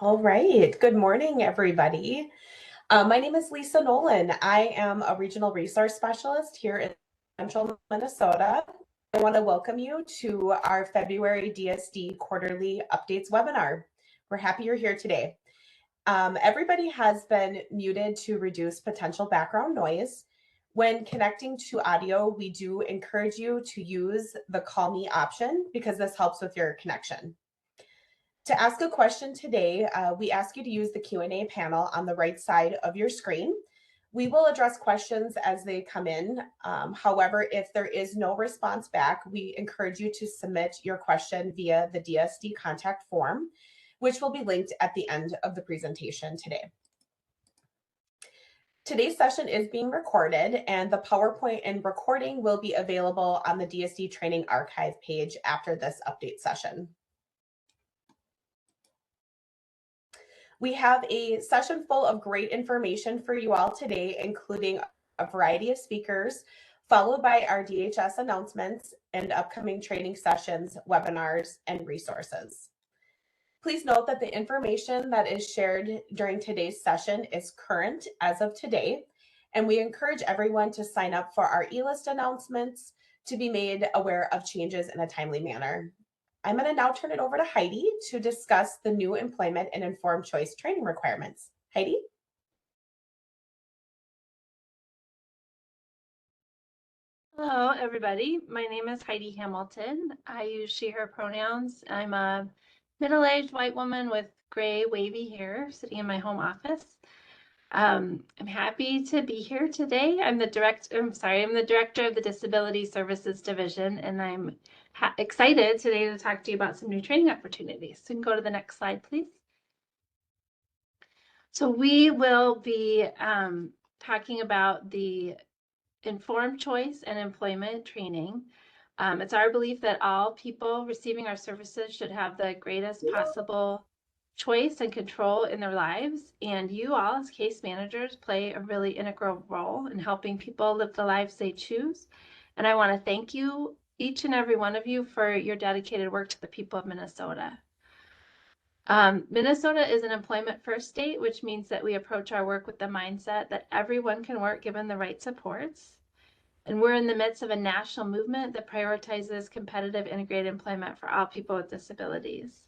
All right. Good morning, everybody. My name is Lisa Nolan. I am a regional resource specialist here in central Minnesota. I want to welcome you to our February DSD Quarterly Updates webinar. We're happy you're here today. Everybody has been muted to reduce potential background noise. When connecting to audio, we do encourage you to use the Call Me option because this helps with your connection. To ask a question today, we ask you to use the Q&A panel on the right side of your screen. We will address questions as they come in. However, if there is no response back, we encourage you to submit your question via the DSD contact form, which will be linked at the end of the presentation today. Today's session is being recorded, and the PowerPoint and recording will be available on the DSD Training Archive page after this update session. We have a session full of great information for you all today, including a variety of speakers, followed by our DHS announcements and upcoming training sessions, webinars, and resources. Please note that the information that is shared during today's session is current as of today, and we encourage everyone to sign up for our e-list announcements to be made aware of changes in a timely manner. I'm going to now turn it over to Heidi to discuss the new employment and informed choice training requirements. Heidi? Hello, everybody. My name is Heidi Hamilton. I use she, her pronouns. I'm a middle-aged white woman with gray wavy hair sitting in my home office. I'm happy to be here today. I'm the director of the Disability Services Division, and I'm excited today to talk to you about some new training opportunities. So you can go to the next slide, please. So we will be talking about the informed choice and employment training. It's our belief that all people receiving our services should have the greatest possible choice and control in their lives, and you all as case managers play a really integral role in helping people live the lives they choose. And I want to thank you, each and every one of you, for your dedicated work to the people of Minnesota. Minnesota is an employment first state, which means that we approach our work with the mindset that everyone can work given the right supports. And we're in the midst of a national movement that prioritizes competitive integrated employment for all people with disabilities.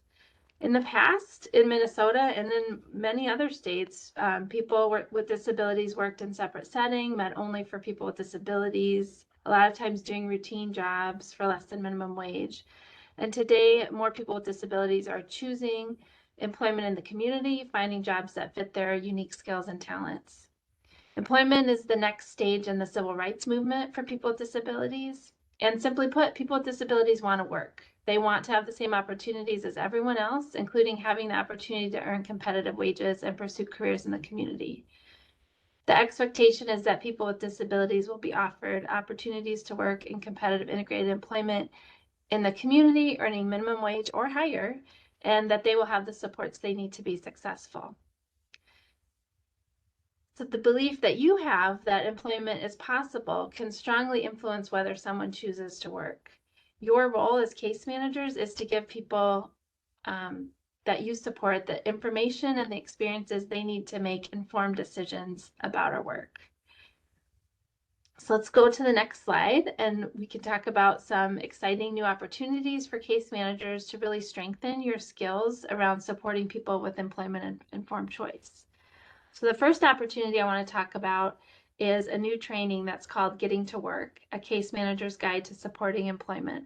In the past, in Minnesota and in many other states, people with disabilities worked in separate settings, meant only for people with disabilities, a lot of times doing routine jobs for less than minimum wage. And today, more people with disabilities are choosing employment in the community, finding jobs that fit their unique skills and talents. Employment is the next stage in the civil rights movement for people with disabilities. And simply put, people with disabilities want to work. They want to have the same opportunities as everyone else, including having the opportunity to earn competitive wages and pursue careers in the community. The expectation is that people with disabilities will be offered opportunities to work in competitive integrated employment in the community, earning minimum wage or higher, and that they will have the supports they need to be successful. So the belief that you have that employment is possible can strongly influence whether someone chooses to work. Your role as case managers is to give people that you support the information and the experiences they need to make informed decisions about our work. So let's go to the next slide, and we can talk about some exciting new opportunities for case managers to really strengthen your skills around supporting people with employment and informed choice. So the first opportunity I want to talk about is a new training that's called Getting to Work, a Case Manager's Guide to Supporting Employment.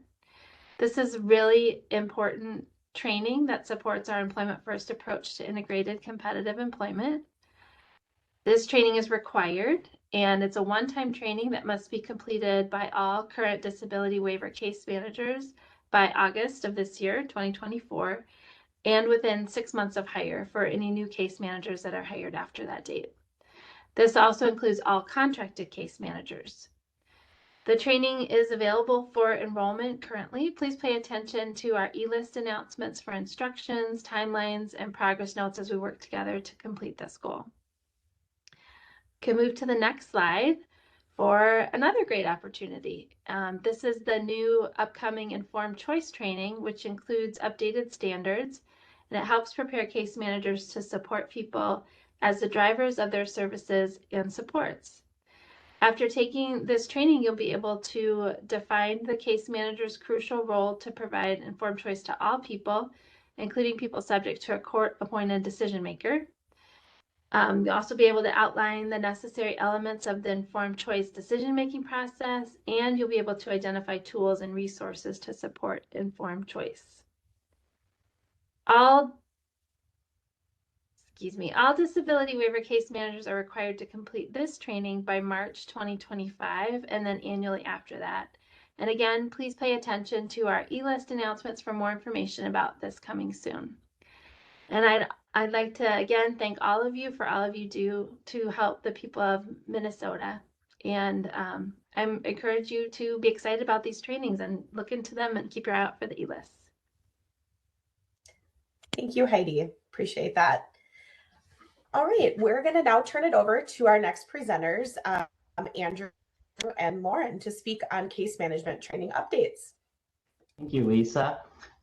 This is really important training that supports our employment first approach to integrated competitive employment. This training is required, and it's a one-time training that must be completed by all current disability waiver case managers by August of this year, 2024. And within 6 months of hire for any new case managers that are hired after that date. This also includes all contracted case managers. The training is available for enrollment currently. Please pay attention to our e-list announcements for instructions, timelines, and progress notes as we work together to complete this goal. Can move to the next slide for another great opportunity. This is the new upcoming informed choice training, which includes updated standards and it helps prepare case managers to support people as the drivers of their services and supports. After taking this training, you'll be able to define the case manager's crucial role to provide informed choice to all people, including people subject to a court-appointed decision maker. You'll also be able to outline the necessary elements of the informed choice decision-making process, and you'll be able to identify tools and resources to support informed choice. All disability waiver case managers are required to complete this training by March 2025 and then annually after that. And again, please pay attention to our e-list announcements for more information about this coming soon. And I'd like to again thank all of you for all of you do to help the people of Minnesota. And I encourage you to be excited about these trainings and look into them and keep your eye out for the e-lists. Thank you, Heidi. Appreciate that. All right, we're going to now turn it over to our next presenters, Andrew and Lauren, to speak on case management training updates. Thank you, Lisa.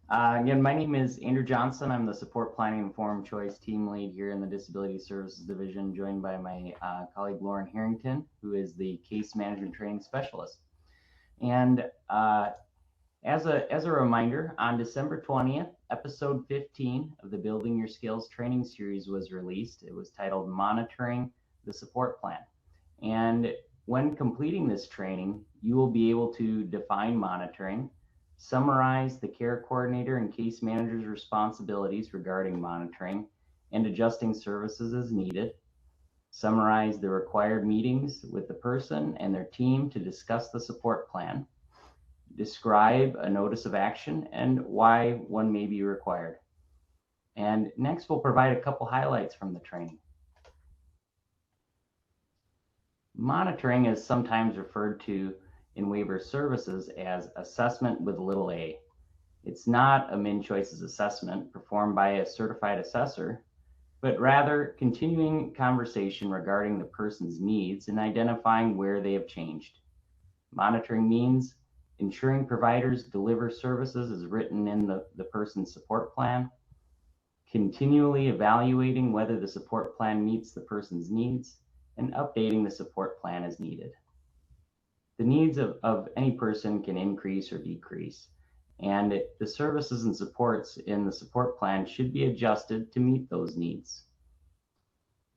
Again, my name is Andrew Johnson. I'm the Support Planning Informed Choice Team Lead here in the Disability Services Division, joined by my colleague Lauren Harrington, who is the Case Management Training Specialist. And as a reminder, on December 20th, episode 15 of the Building Your Skills training series was released. It was titled Monitoring the Support Plan. And when completing this training, you will be able to define monitoring, summarize the care coordinator and case manager's responsibilities regarding monitoring and adjusting services as needed, summarize the required meetings with the person and their team to discuss the support plan, describe a notice of action and why one may be required. And next, we'll provide a couple highlights from the training. Monitoring is sometimes referred to in waiver services as assessment with little a. It's not a MnChoices assessment performed by a certified assessor, but rather continuing conversation regarding the person's needs and identifying where they have changed. Monitoring means ensuring providers deliver services as written in the person's support plan, continually evaluating whether the support plan meets the person's needs, and updating the support plan as needed. The needs of any person can increase or decrease, and the services and supports in the support plan should be adjusted to meet those needs.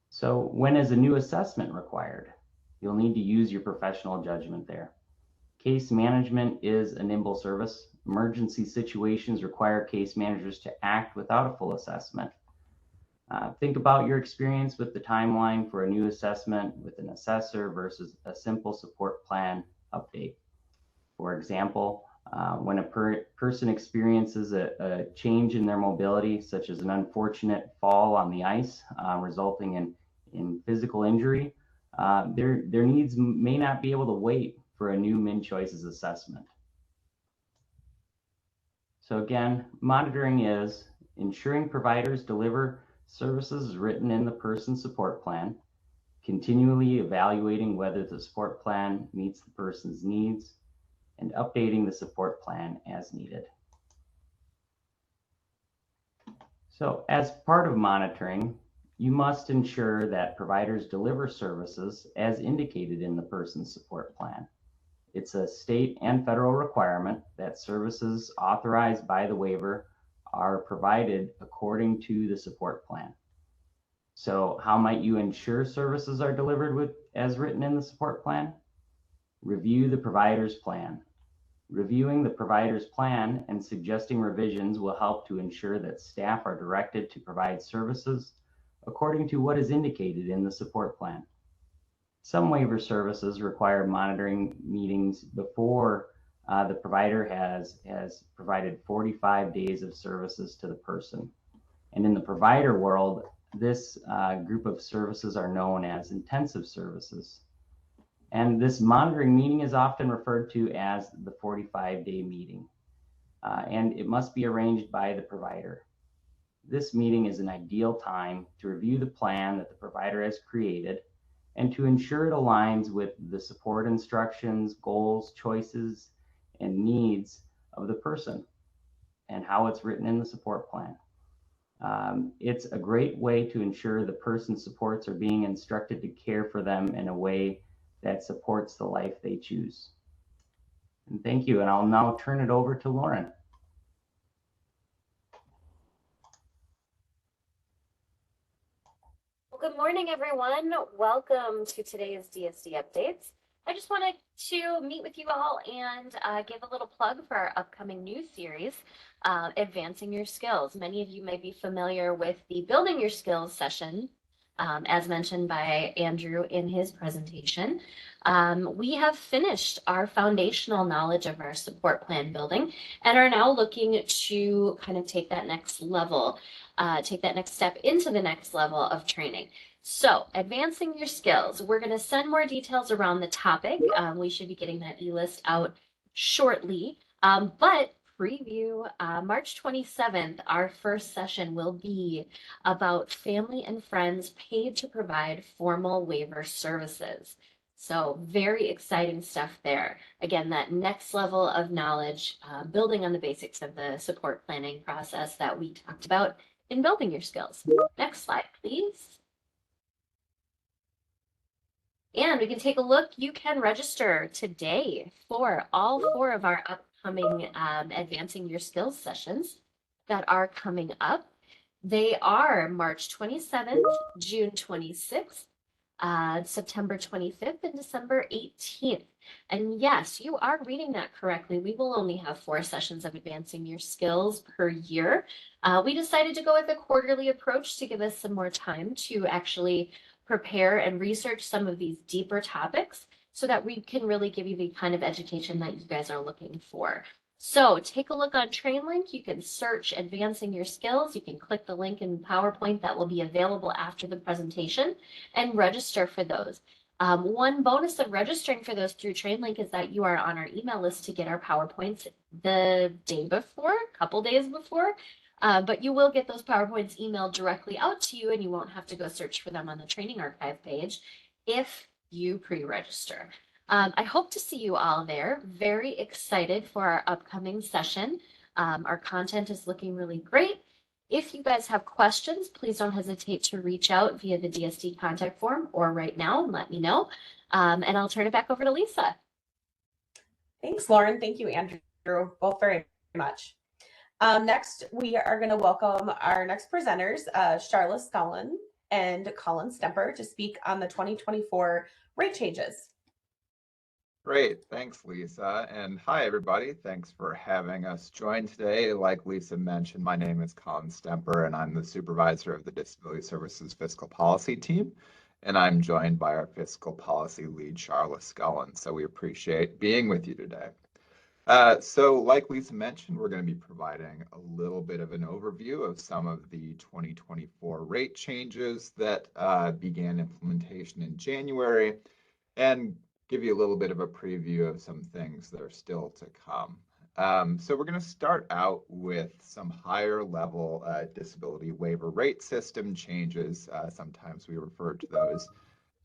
So when is a new assessment required? You'll need to use your professional judgment there. Case management is a nimble service. Emergency situations require case managers to act without a full assessment. Think about your experience with the timeline for a new assessment with an assessor versus a simple support plan update. For example, when a person experiences a change in their mobility, such as an unfortunate fall on the ice, resulting in physical injury, their needs may not be able to wait for a new MnChoices assessment. So again, monitoring is ensuring providers deliver services written in the person's support plan, continually evaluating whether the support plan meets the person's needs, and updating the support plan as needed. So as part of monitoring, you must ensure that providers deliver services as indicated in the person's support plan. It's a state and federal requirement that services authorized by the waiver are provided according to the support plan. So how might you ensure services are delivered as written in the support plan? Review the provider's plan. Reviewing the provider's plan and suggesting revisions will help to ensure that staff are directed to provide services according to what is indicated in the support plan. Some waiver services require monitoring meetings before the provider has provided 45 days of services to the person. And in the provider world, this group of services are known as intensive services. And this monitoring meeting is often referred to as the 45-day meeting. And it must be arranged by the provider. This meeting is an ideal time to review the plan that the provider has created and to ensure it aligns with the support instructions, goals, choices, and needs of the person and how it's written in the support plan. It's a great way to ensure the person's supports are being instructed to care for them in a way that supports the life they choose. And thank you, and I'll now turn it over to Lauren. Well, good morning, everyone. Welcome to today's DSD Updates. I just wanted to meet with you all and give a little plug for our upcoming new series, Advancing Your Skills. Many of you may be familiar with the Building Your Skills session, as mentioned by Andrew in his presentation. We have finished our foundational knowledge of our support plan building and are now looking to kind of take that next level, take that next step into the next level of training. So, advancing your skills, we're going to send more details around the topic. We should be getting that e-list out shortly, but preview March 27th, our first session will be about family and friends paid to provide formal waiver services. So very exciting stuff there. Again, that next level of knowledge, building on the basics of the support planning process that we talked about in building your skills. Next slide, please. And we can take a look. You can register today for all 4 of our upcoming Advancing Your Skills sessions that are coming up. They are March 27th, June 26th, September 25th, and December 18th. And yes, you are reading that correctly. We will only have 4 sessions of Advancing Your Skills per year. We decided to go with a quarterly approach to give us some more time to actually prepare and research some of these deeper topics so that we can really give you the kind of education that you guys are looking for. So take a look on TrainLink. You can search Advancing Your Skills. You can click the link in PowerPoint that will be available after the presentation and register for those. One bonus of registering for those through TrainLink is that you are on our email list to get our PowerPoints the day before, a couple days before. But you will get those PowerPoints emailed directly out to you, and you won't have to go search for them on the training archive page if you pre-register. I hope to see you all there. Very excited for our upcoming session. Our content is looking really great. If you guys have questions, please don't hesitate to reach out via the DSD contact form or right now and let me know. And I'll turn it back over to Lisa. Thanks, Lauren. Thank you, Andrew, both very much. Next, we are going to welcome our next presenters, Charla Scullin and Colin Stemper, to speak on the 2024 rate changes. Great. Thanks, Lisa. And hi, everybody. Thanks for having us join today. Like Lisa mentioned, my name is Colin Stemper, and I'm the supervisor of the Disability Services Fiscal Policy team. And I'm joined by our fiscal policy lead, Charla Scullin. So we appreciate being with you today. So like Lisa mentioned, we're going to be providing a little bit of an overview of some of the 2024 rate changes that began implementation in January, and give you a little bit of a preview of some things that are still to come. So we're going to start out with some higher level disability waiver rate system changes. Sometimes we refer to those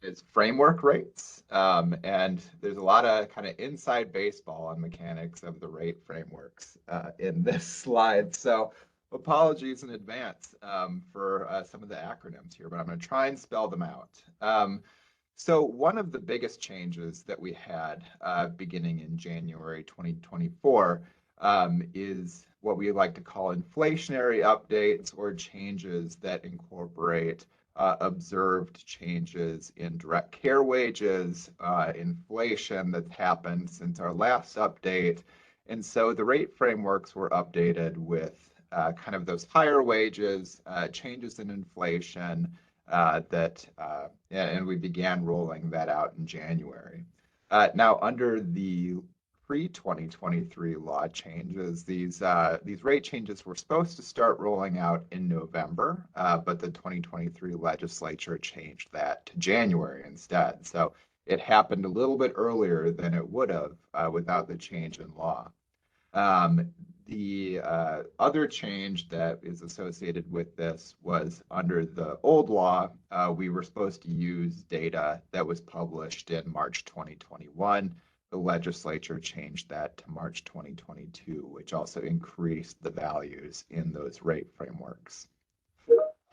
as framework rates. And there's a lot of kind of inside baseball on mechanics of the rate frameworks in this slide. So apologies in advance for some of the acronyms here, but I'm going to try and spell them out. So one of the biggest changes that we had beginning in January 2024 is what we like to call inflationary updates, or changes that incorporate observed changes in direct care wages, inflation that's happened since our last update. And so the rate frameworks were updated with kind of those higher wages, changes in inflation, and we began rolling that out in January. Now, under the pre-2023 law changes, these rate changes were supposed to start rolling out in November, but the 2023 legislature changed that to January instead. So it happened a little bit earlier than it would have without the change in law. The other change that is associated with this was under the old law, we were supposed to use data that was published in March 2021. The legislature changed that to March 2022, which also increased the values in those rate frameworks.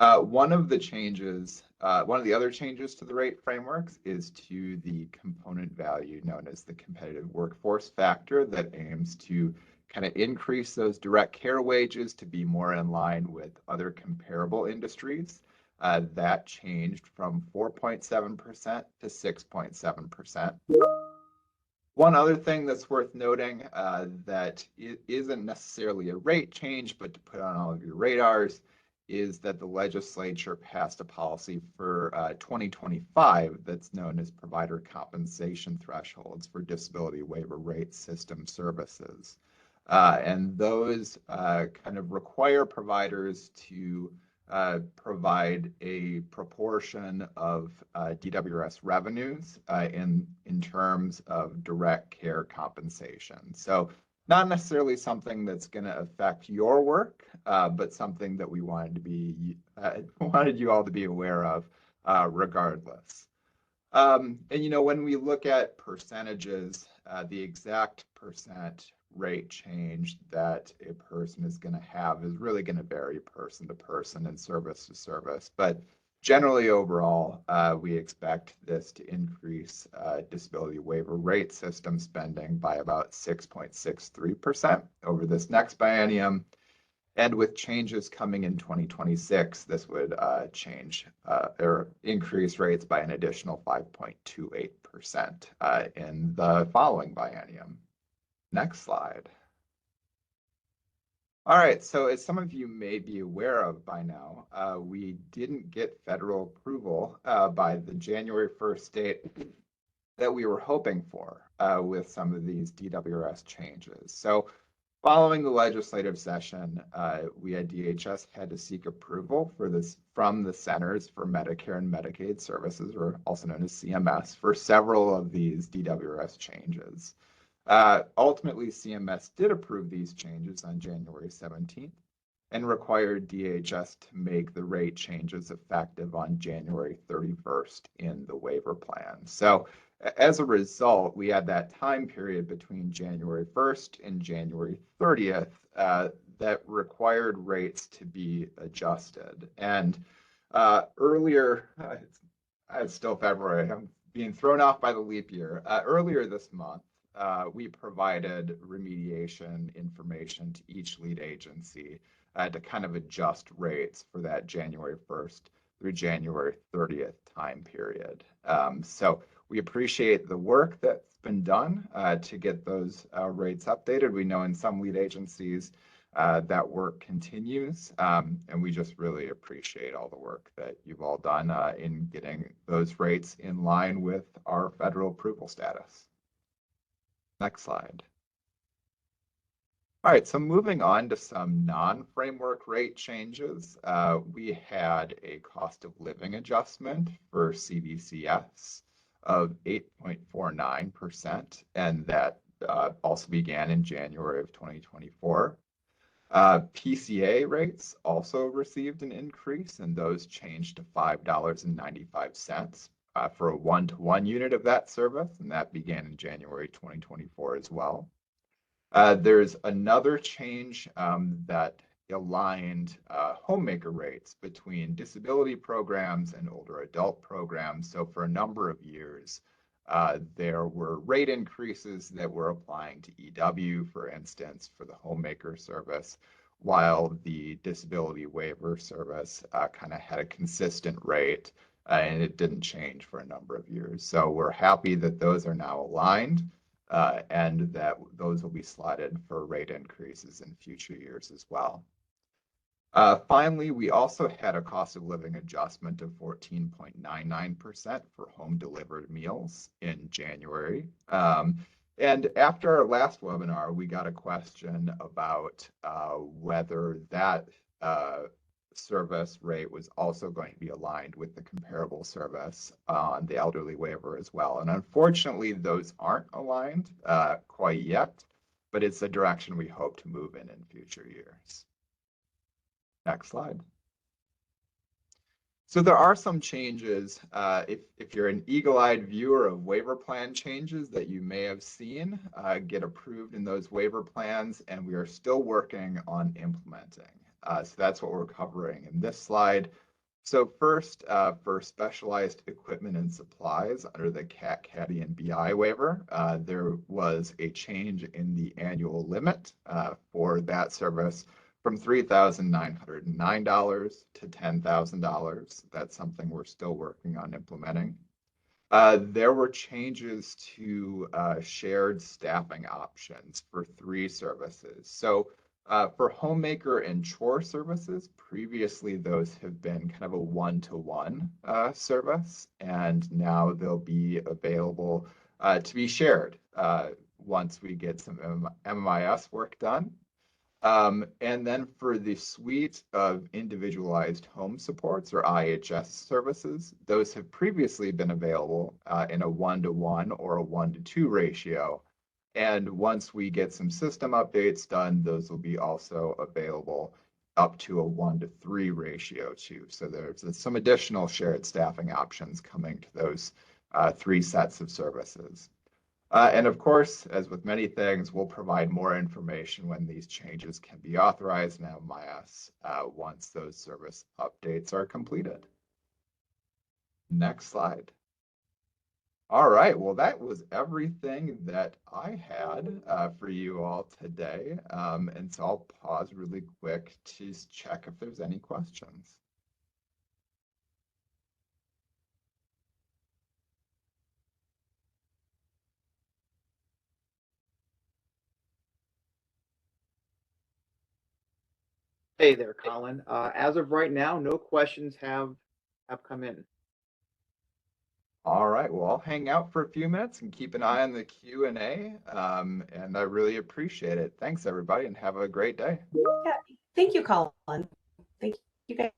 One of the other changes to the rate frameworks is to the component value known as the competitive workforce factor that aims to kind of increase those direct care wages to be more in line with other comparable industries. That changed from 4.7% to 6.7%. One other thing that's worth noting that isn't necessarily a rate change, but to put on all of your radars, is that the legislature passed a policy for 2025 that's known as provider compensation thresholds for disability waiver rate system services. And those kind of require providers to provide a proportion of DWS revenues in terms of direct care compensation. So not necessarily something that's going to affect your work, but something that we wanted you all to be aware of regardless. And when we look at percentages, the exact percent rate change that a person is going to have is really going to vary person to person and service to service. But generally overall, we expect this to increase disability waiver rate system spending by about 6.63% over this next biennium. And with changes coming in 2026, this would change or increase rates by an additional 5.28% in the following biennium. Next slide. All right, so as some of you may be aware of by now, we didn't get federal approval by the January 1st date that we were hoping for with some of these DWS changes. So following the legislative session, we at DHS had to seek approval for this from the Centers for Medicare and Medicaid Services, or also known as CMS, for several of these DWS changes. Ultimately, CMS did approve these changes on January 17th and required DHS to make the rate changes effective on January 31st in the waiver plan. So as a result, we had that time period between January 1st and January 30th that required rates to be adjusted. And earlier, it's still February, I'm being thrown off by the leap year. Earlier this month, we provided remediation information to each lead agency to kind of adjust rates for that January 1st through January 30th time period. So we appreciate the work that's been done to get those rates updated. We know in some lead agencies that work continues, and we just really appreciate all the work that you've all done in getting those rates in line with our federal approval status. Next slide. All right, so moving on to some non-framework rate changes, we had a cost of living adjustment for CVCS of 8.49%, and that also began in January of 2024. PCA rates also received an increase, and those changed to $5.95 for a one-to-one unit of that service, and that began in January 2024 as well. There's another change that aligned homemaker rates between disability programs and older adult programs. So for a number of years, there were rate increases that were applying to EW, for instance, for the homemaker service, while the disability waiver service kind of had a consistent rate and it didn't change for a number of years. So we're happy that those are now aligned and that those will be slotted for rate increases in future years as well. Finally, we also had a cost of living adjustment of 14.99% for home delivered meals in January. And after our last webinar, we got a question about whether that service rate was also going to be aligned with the comparable service on the elderly waiver as well. And unfortunately, those aren't aligned quite yet, but it's a direction we hope to move in future years. Next slide. So there are some changes, if you're an eagle-eyed viewer of waiver plan changes that you may have seen get approved in those waiver plans, and we are still working on implementing. So that's what we're covering in this slide. So first, for specialized equipment and supplies under the CAT, CADI, and BI waiver, there was a change in the annual limit for that service from $3,909 to $10,000. That's something we're still working on implementing. There were changes to shared staffing options for 3 services. So for homemaker and chore services, previously those have been kind of a one-to-one service, and now they'll be available to be shared once we get some MMIS work done. And then for the suite of individualized home supports or IHS services, those have previously been available in a 1-to-1 or a 1-to-2 ratio. And once we get some system updates done, those will be also available up to a 1-to-3 ratio too. So there's some additional shared staffing options coming to those 3 sets of services. And of course, as with many things, we'll provide more information when these changes can be authorized in MMIS once those service updates are completed. Next slide. All right, well, that was everything that I had for you all today. And so I'll pause really quick to check if there's any questions. Hey there, Colin. As of right now, no questions have come in. All right, well, I'll hang out for a few minutes and keep an eye on the Q&A, and I really appreciate it. Thanks, everybody, and have a great day. Yeah, thank you, Colin. Thank you guys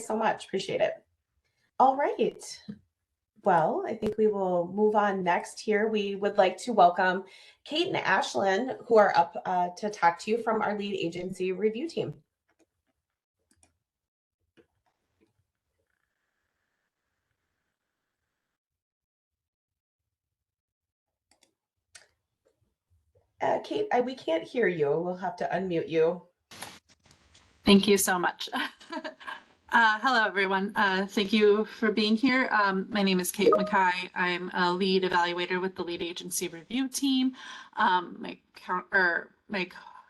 so much. Appreciate it. All right. Well, I think we will move on next here. We would like to welcome Kate and Ashlyn, who are up to talk to you from our lead agency review team. Kate, we can't hear you. We'll have to unmute you. Thank you so much. Hello, everyone. Thank you for being here. My name is Kate Mackay. I'm a lead evaluator with the lead agency review team. My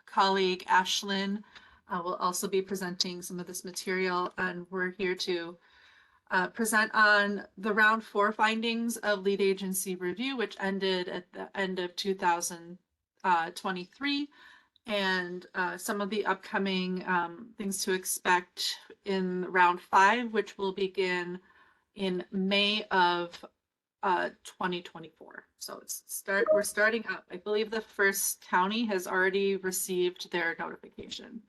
colleague, Ashlyn, will also be presenting some of this material, and we're here to present on the round 4 findings of lead agency review, which ended at the end of 2023. And some of the upcoming things to expect in round 5, which will begin in May of 2024. So we're starting up. I believe the first county has already received their notification.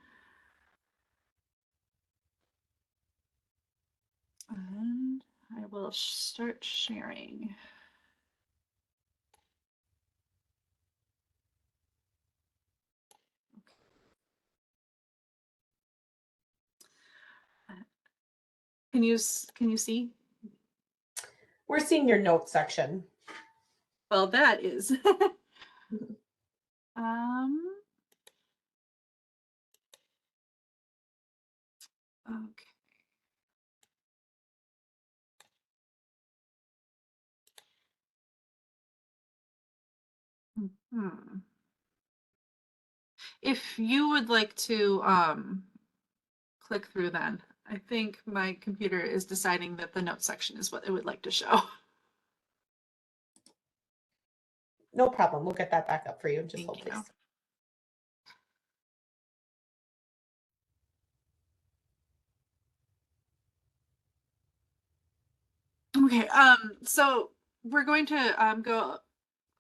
And I will start sharing. Can you see? We're seeing your notes section. Well, that is. Okay. If you would like to click through, then I think my computer is deciding that the notes section is what it would like to show. No problem. We'll get that back up for you. Just hold, Thank you. please. Okay, so we're going to go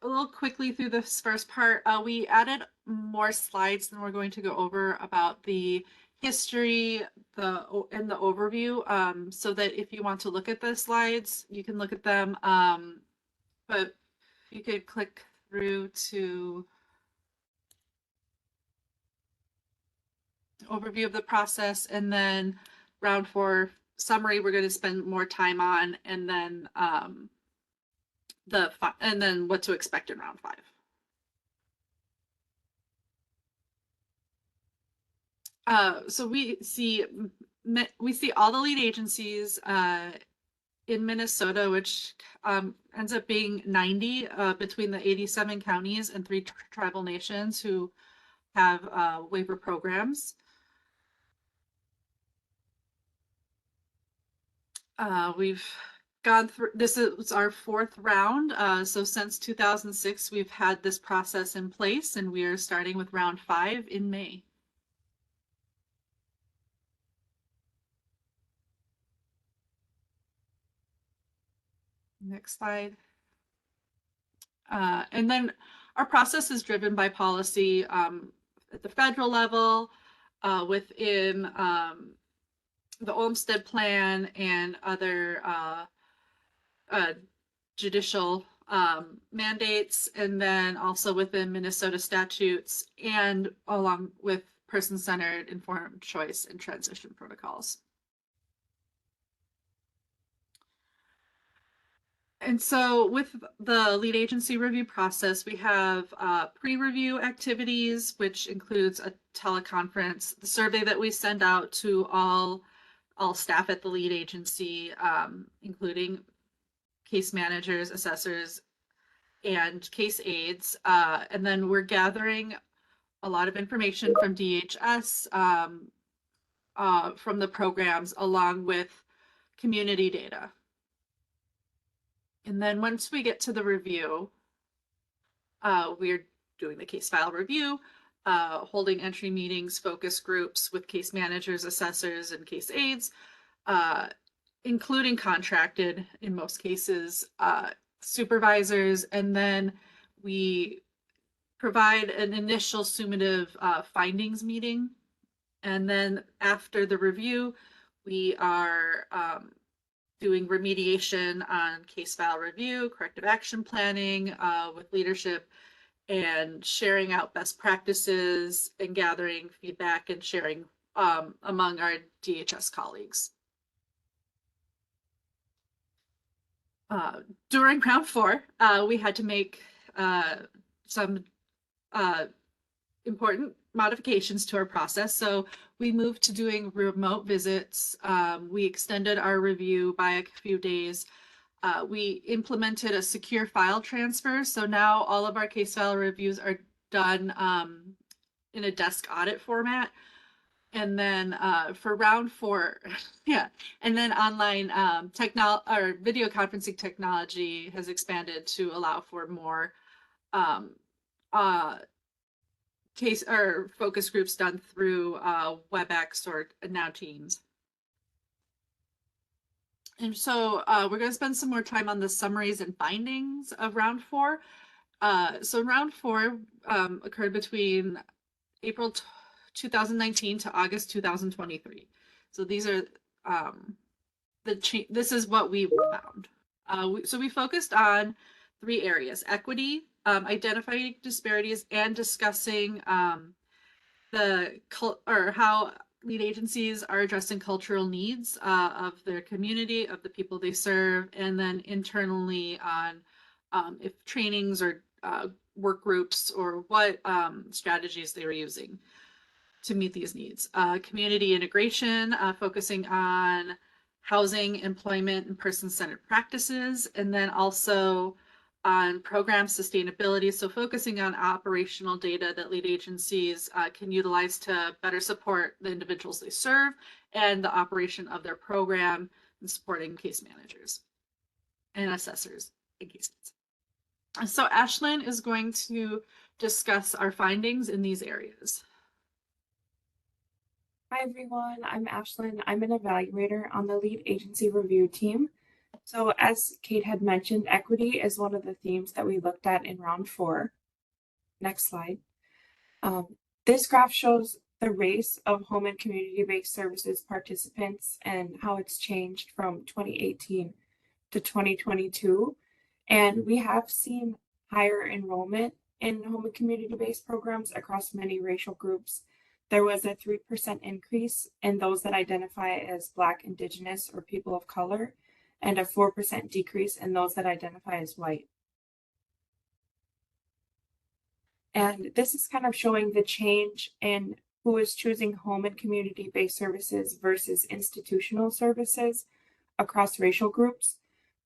a little quickly through this first part. We added more slides than we're going to go over about the history and the overview, so that if you want to look at the slides, you can look at them. But you could click through to overview of the process, and then round 4 summary we're going to spend more time on, and then what to expect in round 5. So we see we see all the lead agencies in Minnesota, which ends up being 90 between the 87 counties and 3 tribal nations who have waiver programs. We've gone through, this is our 4th round. So since 2006, we've had this process in place, and we are starting with round 5 in May. Next slide. And then our process is driven by policy at the federal level, within the Olmstead Plan and other judicial mandates, and then also within Minnesota statutes, and along with person-centered informed choice and transition protocols. And so with the lead agency review process, we have pre-review activities, which includes a teleconference, the survey that we send out to all staff at the lead agency, including case managers, assessors, and case aides. And then we're gathering a lot of information from DHS, from the programs, along with community data. And then once we get to the review, we're doing the case file review, holding entry meetings, focus groups with case managers, assessors, and case aides, including contracted, in most cases, supervisors. And then we provide an initial summative findings meeting. And then after the review, we are doing remediation on case file review, corrective action planning with leadership, and sharing out best practices and gathering feedback and sharing among our DHS colleagues. During round 4, we had to make some important modifications to our process. So we moved to doing remote visits. We extended our review by a few days. We implemented a secure file transfer. So now all of our case file reviews are done in a desk audit format. And then for round 4, yeah, and then online video conferencing technology has expanded to allow for more case or focus groups done through WebEx or now Teams. And so we're going to spend some more time on the summaries and findings of round 4. So round 4 occurred between April 2019 to August 2023. So these are this is what we found. So we focused on 3 areas: equity, identifying disparities, and discussing how lead agencies are addressing cultural needs of their community, of the people they serve, and then internally on if trainings or work groups or what strategies they were using to meet these needs. Community integration, focusing on housing, employment, and person-centered practices, and then also on program sustainability, so focusing on operational data that lead agencies can utilize to better support the individuals they serve and the operation of their program, and supporting case managers and assessors in cases. So Ashlyn is going to discuss our findings in these areas. Hi everyone, I'm Ashlyn. I'm an evaluator on the lead agency review team. So as Kate had mentioned, equity is one of the themes that we looked at in round 4. Next slide. This graph shows the race of home and community-based services participants and how it's changed from 2018 to 2022. And we have seen higher enrollment in home and community-based programs across many racial groups. There was a 3% increase in those that identify as Black, Indigenous, or people of color, and a 4% decrease in those that identify as white. And this is kind of showing the change in who is choosing home and community-based services versus institutional services across racial groups,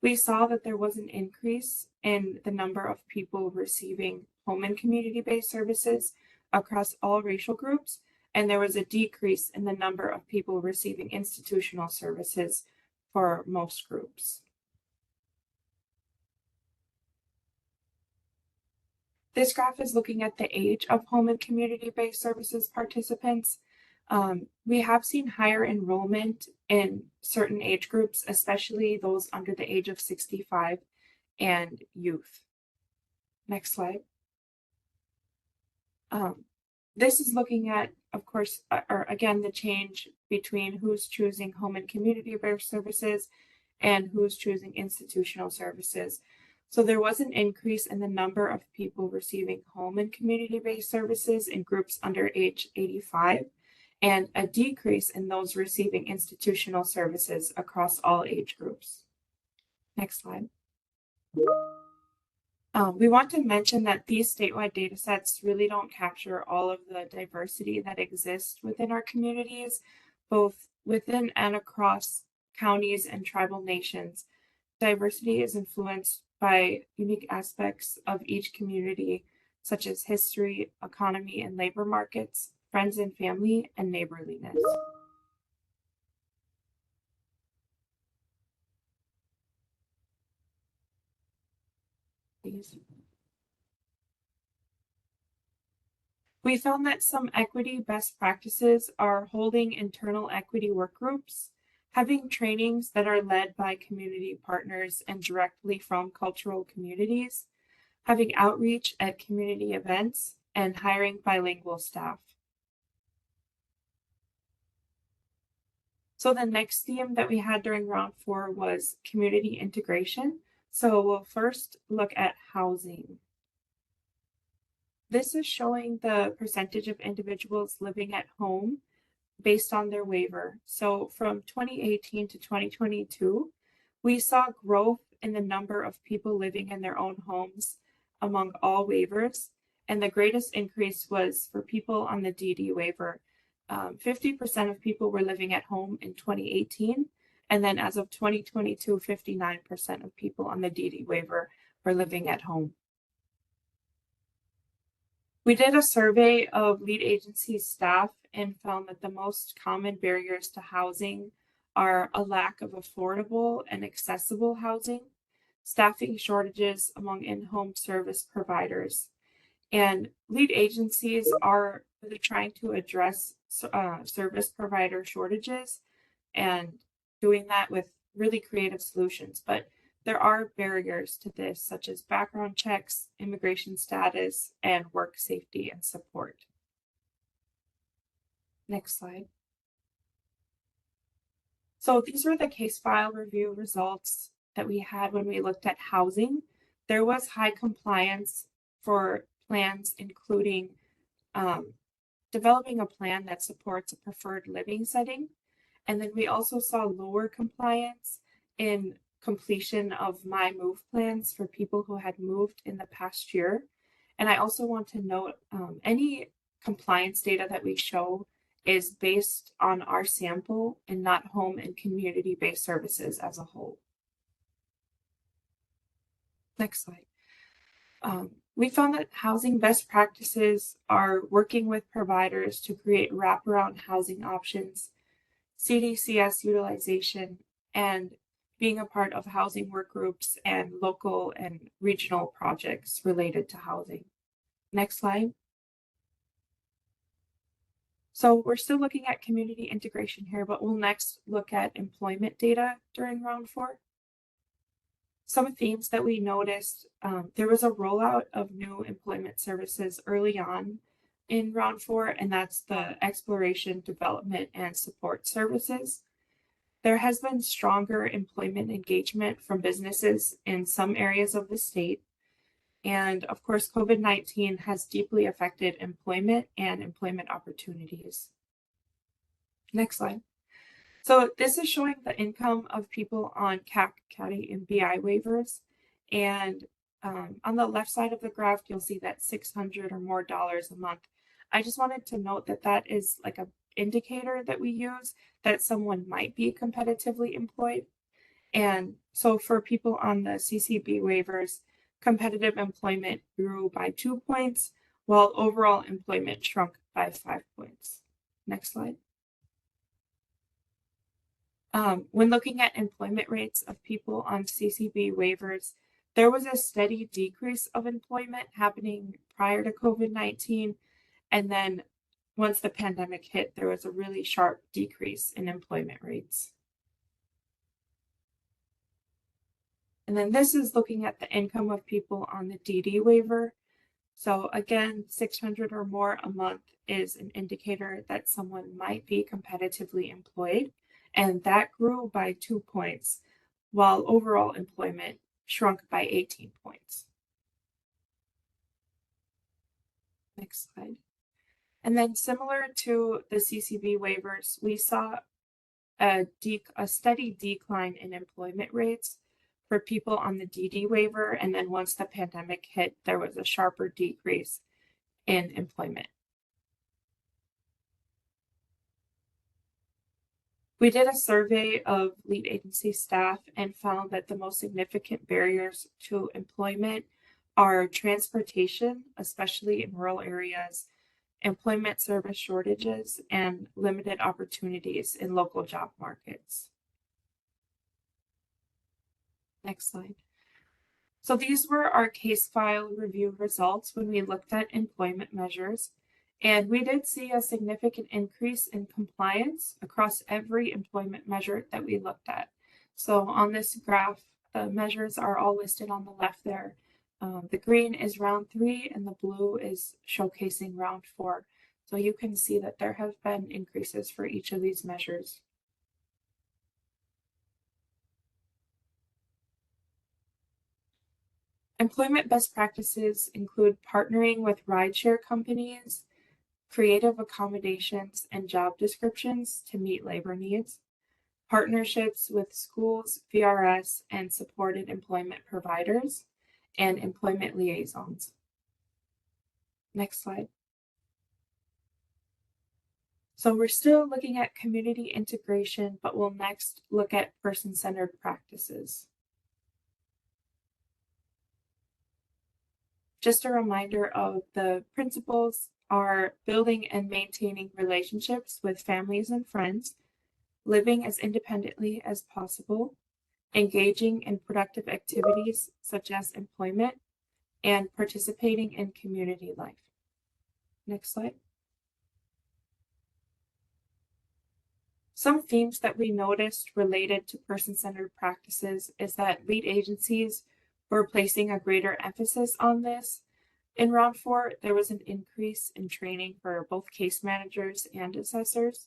we saw that there was an increase in the number of people receiving home and community-based services across all racial groups, and there was a decrease in the number of people receiving institutional services for most groups. This graph is looking at the age of home and community-based services participants. We have seen higher enrollment in certain age groups, especially those under the age of 65 and youth. Next slide. This is looking at, of course, or again, the change between who's choosing home and community-based services and who's choosing institutional services. So there was an increase in the number of people receiving home and community-based services in groups under age 85, and a decrease in those receiving institutional services across all age groups. Next slide. We want to mention that these statewide data sets really don't capture all of the diversity that exists within our communities, both within and across counties and tribal nations. Diversity is influenced by unique aspects of each community, such as history, economy, and labor markets, friends and family, and neighborliness. We found that some equity best practices are holding internal equity work groups, having trainings that are led by community partners and directly from cultural communities, having outreach at community events, and hiring bilingual staff. So the next theme that we had during round 4 was community integration. So we'll first look at housing. This is showing the percentage of individuals living at home based on their waiver. So from 2018 to 2022, we saw growth in the number of people living in their own homes among all waivers. And the greatest increase was for people on the DD waiver. 50% of people were living at home in 2018. And then as of 2022, 59% of people on the DD waiver were living at home. We did a survey of lead agency staff and found that the most common barriers to housing are a lack of affordable and accessible housing, staffing shortages among in-home service providers, and lead agencies are really trying to address service provider shortages and doing that with really creative solutions. But there are barriers to this, such as background checks, immigration status, and work safety and support. Next slide. So these were the case file review results that we had when we looked at housing. There was high compliance for plans, including developing a plan that supports a preferred living setting. And then we also saw lower compliance in completion of My Move plans for people who had moved in the past year. And I also want to note any compliance data that we show is based on our sample and not home and community-based services as a whole. Next slide. We found that housing best practices are working with providers to create wraparound housing options, CDCS utilization, and being a part of housing work groups and local and regional projects related to housing. Next slide. So we're still looking at community integration here, but we'll next look at employment data during round 4. Some themes that we noticed, there was a rollout of new employment services early on in round 4, and that's the exploration, development, and support services. There has been stronger employment engagement from businesses in some areas of the state. And of course, COVID-19 has deeply affected employment and employment opportunities. Next slide. So this is showing the income of people on CAC, CADI, and BI waivers. And on the left side of the graph, you'll see that $600 or more a month I just wanted to note that that is like a indicator that we use that someone might be competitively employed. And so for people on the CCB waivers, competitive employment grew by 2 points, while overall employment shrunk by 5 points. Next slide. When looking at employment rates of people on CCB waivers, there was a steady decrease of employment happening prior to COVID-19. And then once the pandemic hit, there was a really sharp decrease in employment rates. And then this is looking at the income of people on the DD waiver. So again, 600 or more a month is an indicator that someone might be competitively employed, and that grew by 2 points, while overall employment shrunk by 18 points. Next slide. And then similar to the CCB waivers, we saw a steady decline in employment rates for people on the DD waiver. And then once the pandemic hit, there was a sharper decrease in employment. We did a survey of lead agency staff and found that the most significant barriers to employment are transportation, especially in rural areas, employment service shortages, and limited opportunities in local job markets. Next slide. So these were our case file review results when we looked at employment measures, and we did see a significant increase in compliance across every employment measure that we looked at. So on this graph, the measures are all listed on the left there. The green is round 3 and the blue is showcasing round 4. So you can see that there have been increases for each of these measures. Employment best practices include partnering with rideshare companies, creative accommodations, and job descriptions to meet labor needs, partnerships with schools, VRS, and supported employment providers, and employment liaisons. Next slide. So we're still looking at community integration, but we'll next look at person-centered practices. Just a reminder of the principles are building and maintaining relationships with families and friends, living as independently as possible, engaging in productive activities such as employment, and participating in community life. Next slide. Some themes that we noticed related to person-centered practices is that lead agencies were placing a greater emphasis on this. In round 4, there was an increase in training for both case managers and assessors.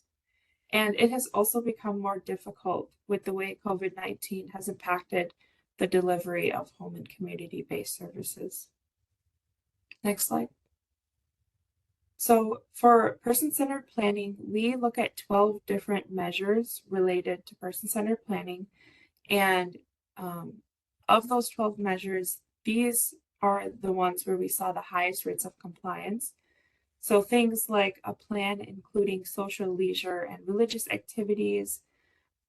And it has also become more difficult with the way COVID-19 has impacted the delivery of home and community-based services. Next slide. So for person-centered planning, we look at 12 different measures related to person-centered planning. And of those 12 measures, these are the ones where we saw the highest rates of compliance. So things like a plan including social, leisure, and religious activities,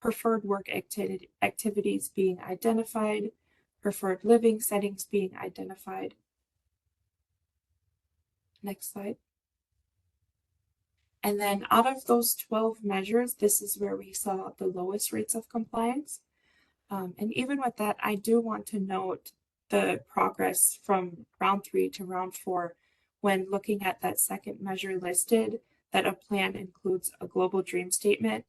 preferred work activities being identified, preferred living settings being identified. Next slide. And then out of those 12 measures, this is where we saw the lowest rates of compliance. And even with that, I do want to note the progress from round 3 to round 4 when looking at that second measure listed, that a plan includes a global dream statement.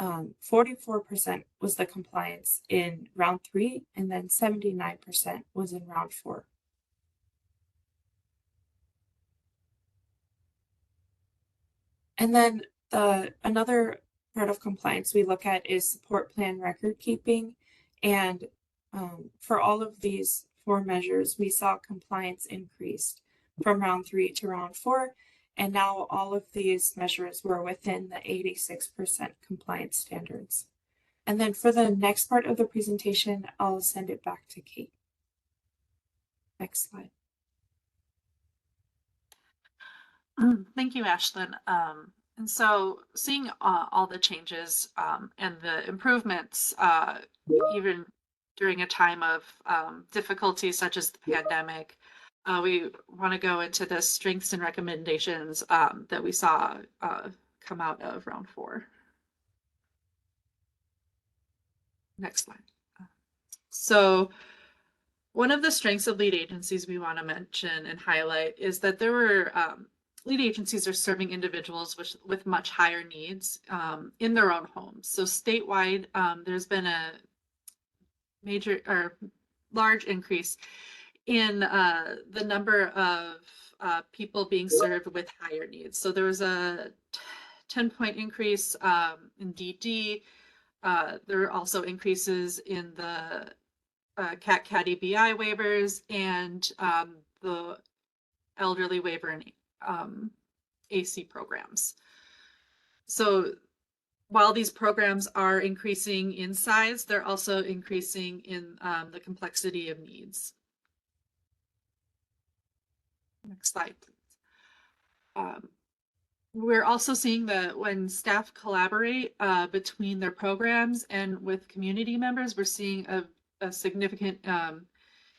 44% was the compliance in round 3, and then 79% was in round 4. And then another part of compliance we look at is support plan record keeping. And for all of these 4 measures, we saw compliance increased from round 3 to round 4. And now all of these measures were within the 86% compliance standards. And then for the next part of the presentation, I'll send it back to Kate. Next slide. Thank you, Ashlyn. And so seeing all the changes and the improvements, even during a time of difficulty such as the pandemic, we want to go into the strengths and recommendations that we saw come out of round 4. Next slide. So one of the strengths of lead agencies we want to mention and highlight is that there were lead agencies are serving individuals with much higher needs in their own homes. So statewide, there's been a major or large increase in the number of people being served with higher needs. So there was a 10-point increase in DD. There are also increases in the CAT EBI waivers and the elderly waiver and AC programs. So while these programs are increasing in size, they're also increasing in the complexity of needs. Next slide, please. We're also seeing that when staff collaborate between their programs and with community members, we're seeing a significant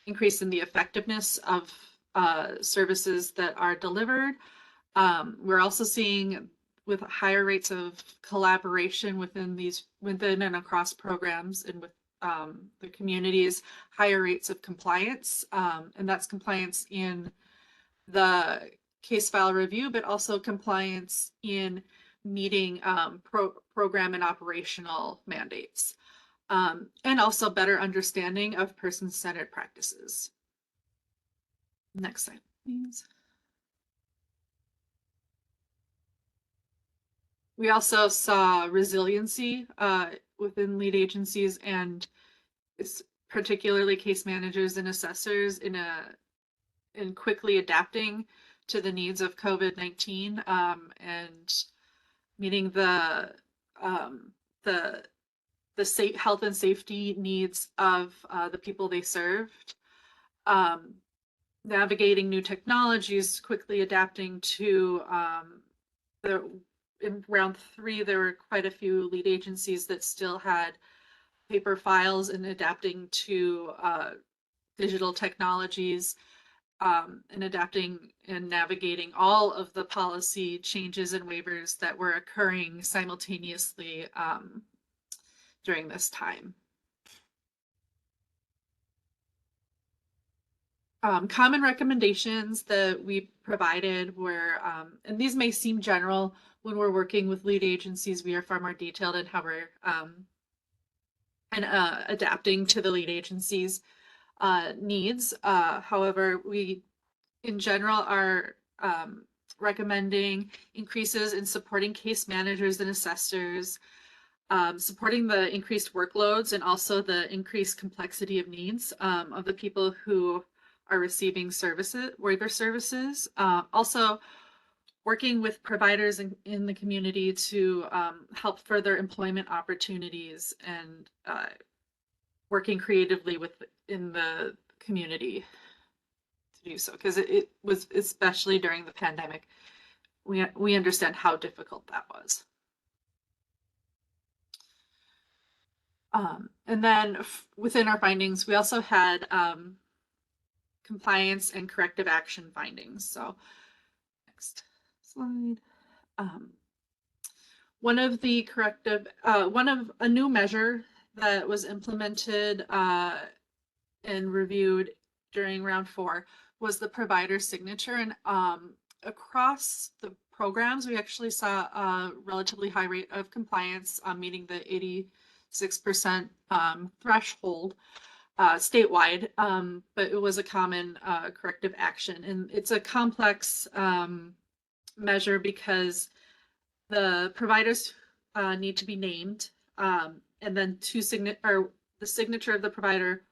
increase in the effectiveness of services that are delivered. We're also seeing with higher rates of collaboration within and across programs and with the communities, higher rates of compliance, and that's compliance in the case file review, but also compliance in meeting program and operational mandates, and also better understanding of person-centered practices. Next slide, please. We also saw resiliency within lead agencies and particularly case managers and assessors in quickly adapting to the needs of COVID-19 and meeting the health and safety needs of the people they served, navigating new technologies, quickly adapting to in round 3, there were quite a few lead agencies that still had paper files and adapting to digital technologies, and adapting and navigating all of the policy changes and waivers that were occurring simultaneously during this time. Common recommendations that we provided were, and these may seem general when we're working with lead agencies, we are far more detailed in how we're adapting to the lead agency's needs. However, we in general are recommending increases in supporting case managers and assessors, supporting the increased workloads and also the increased complexity of needs of the people who are receiving waiver services. Also working with providers in the community to help further employment opportunities and working creatively within the community to do so, because it was, especially during the pandemic, we understand how difficult that was. And then within our findings, we also had compliance and corrective action findings. So next slide. One of a new measure that was implemented and reviewed during round 4 was the provider signature. And across the programs, we actually saw a relatively high rate of compliance, meeting the 86% threshold statewide, but it was a common corrective action. And it's a complex measure because the providers need to be named, and then the signature of the provider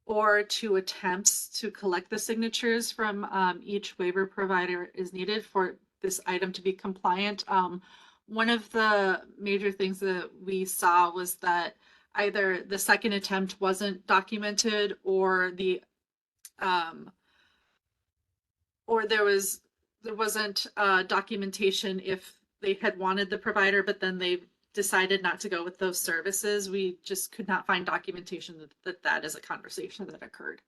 or 2 attempts to collect the signatures from each waiver provider is needed for this item to be compliant. One of the major things that we saw was that either the second attempt wasn't documented or there was there wasn't documentation if they had wanted the provider, but then they decided not to go with those services. We just could not find documentation that is a conversation that occurred.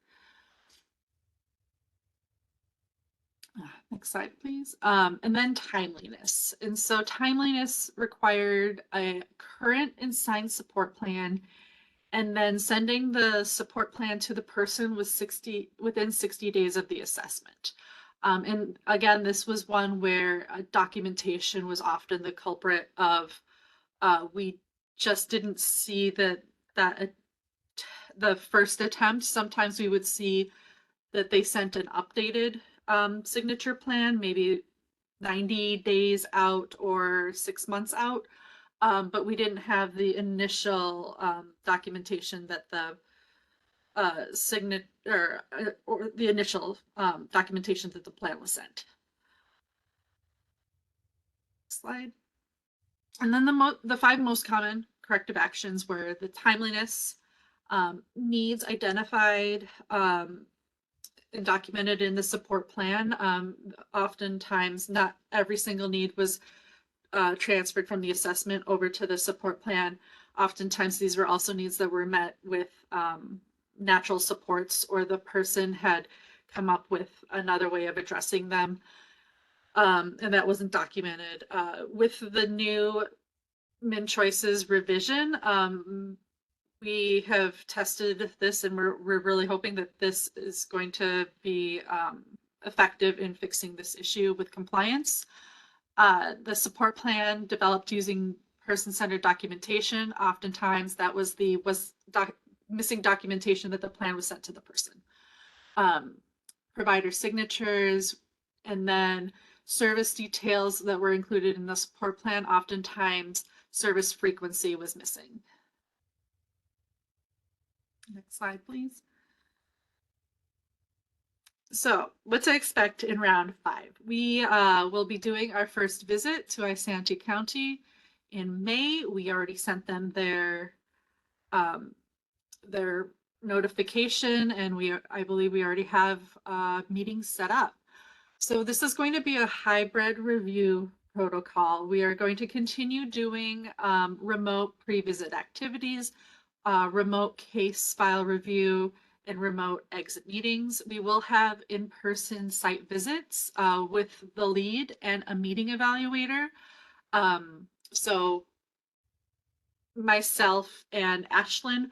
Next slide, please. And then timeliness. And so timeliness required a current and signed support plan, and then sending the support plan to the person within 60 days of the assessment. And again, this was one where documentation was often the culprit of we just didn't see that the first attempt. Sometimes we would see that they sent an updated signature plan, maybe 90 days out or 6 months out. But we didn't have the initial documentation that the or the initial documentation that the plan was sent. Slide. And then the 5 most common corrective actions were the timeliness, needs identified and documented in the support plan. Oftentimes, not every single need was transferred from the assessment over to the support plan. Oftentimes, these were also needs that were met with natural supports, or the person had come up with another way of addressing them, and that wasn't documented. With the new Min Choices revision, we have tested this, and we're really hoping that this is going to be effective in fixing this issue with compliance. The support plan developed using person-centered documentation. Oftentimes that was missing documentation that the plan was sent to the person. Provider signatures, and then service details that were included in the support plan. Oftentimes service frequency was missing. Next slide, please. So what to expect in round 5. We will be doing our first visit to Isanti County in May. We already sent them their notification, and I believe we already have meetings set up. So this is going to be a hybrid review protocol. We are going to continue doing remote pre-visit activities, remote case file review, and remote exit meetings. We will have in-person site visits with the lead and a meeting evaluator. So myself and Ashlyn,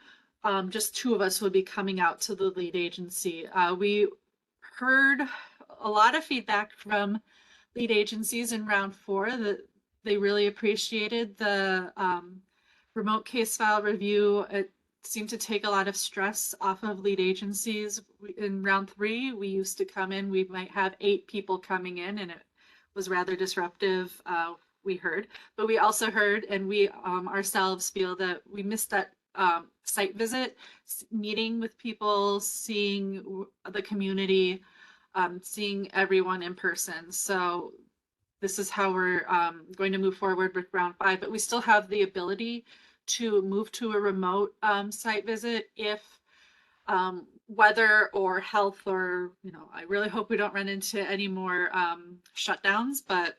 just 2 of us would be coming out to the lead agency. We heard a lot of feedback from lead agencies in round 4 that they really appreciated the remote case file review. It seemed to take a lot of stress off of lead agencies. In round 3, we used to come in, we might have 8 people coming in, and it was rather disruptive, we heard. But we also heard, and we ourselves feel that we missed that site visit, meeting with people, seeing the community, seeing everyone in person. So this is how we're going to move forward with round 5, but we still have the ability to move to a remote site visit if weather or health, or I really hope we don't run into any more shutdowns, but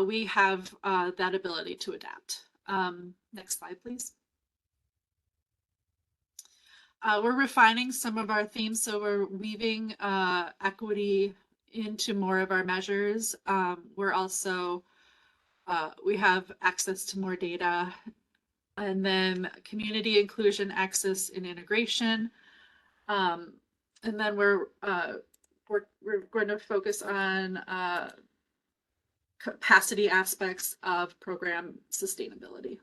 we have that ability to adapt. Next slide, please. We're refining some of our themes, so we're weaving equity into more of our measures. We're also, we have access to more data, and then community inclusion, access, and integration. And then we're going to focus on capacity aspects of program sustainability.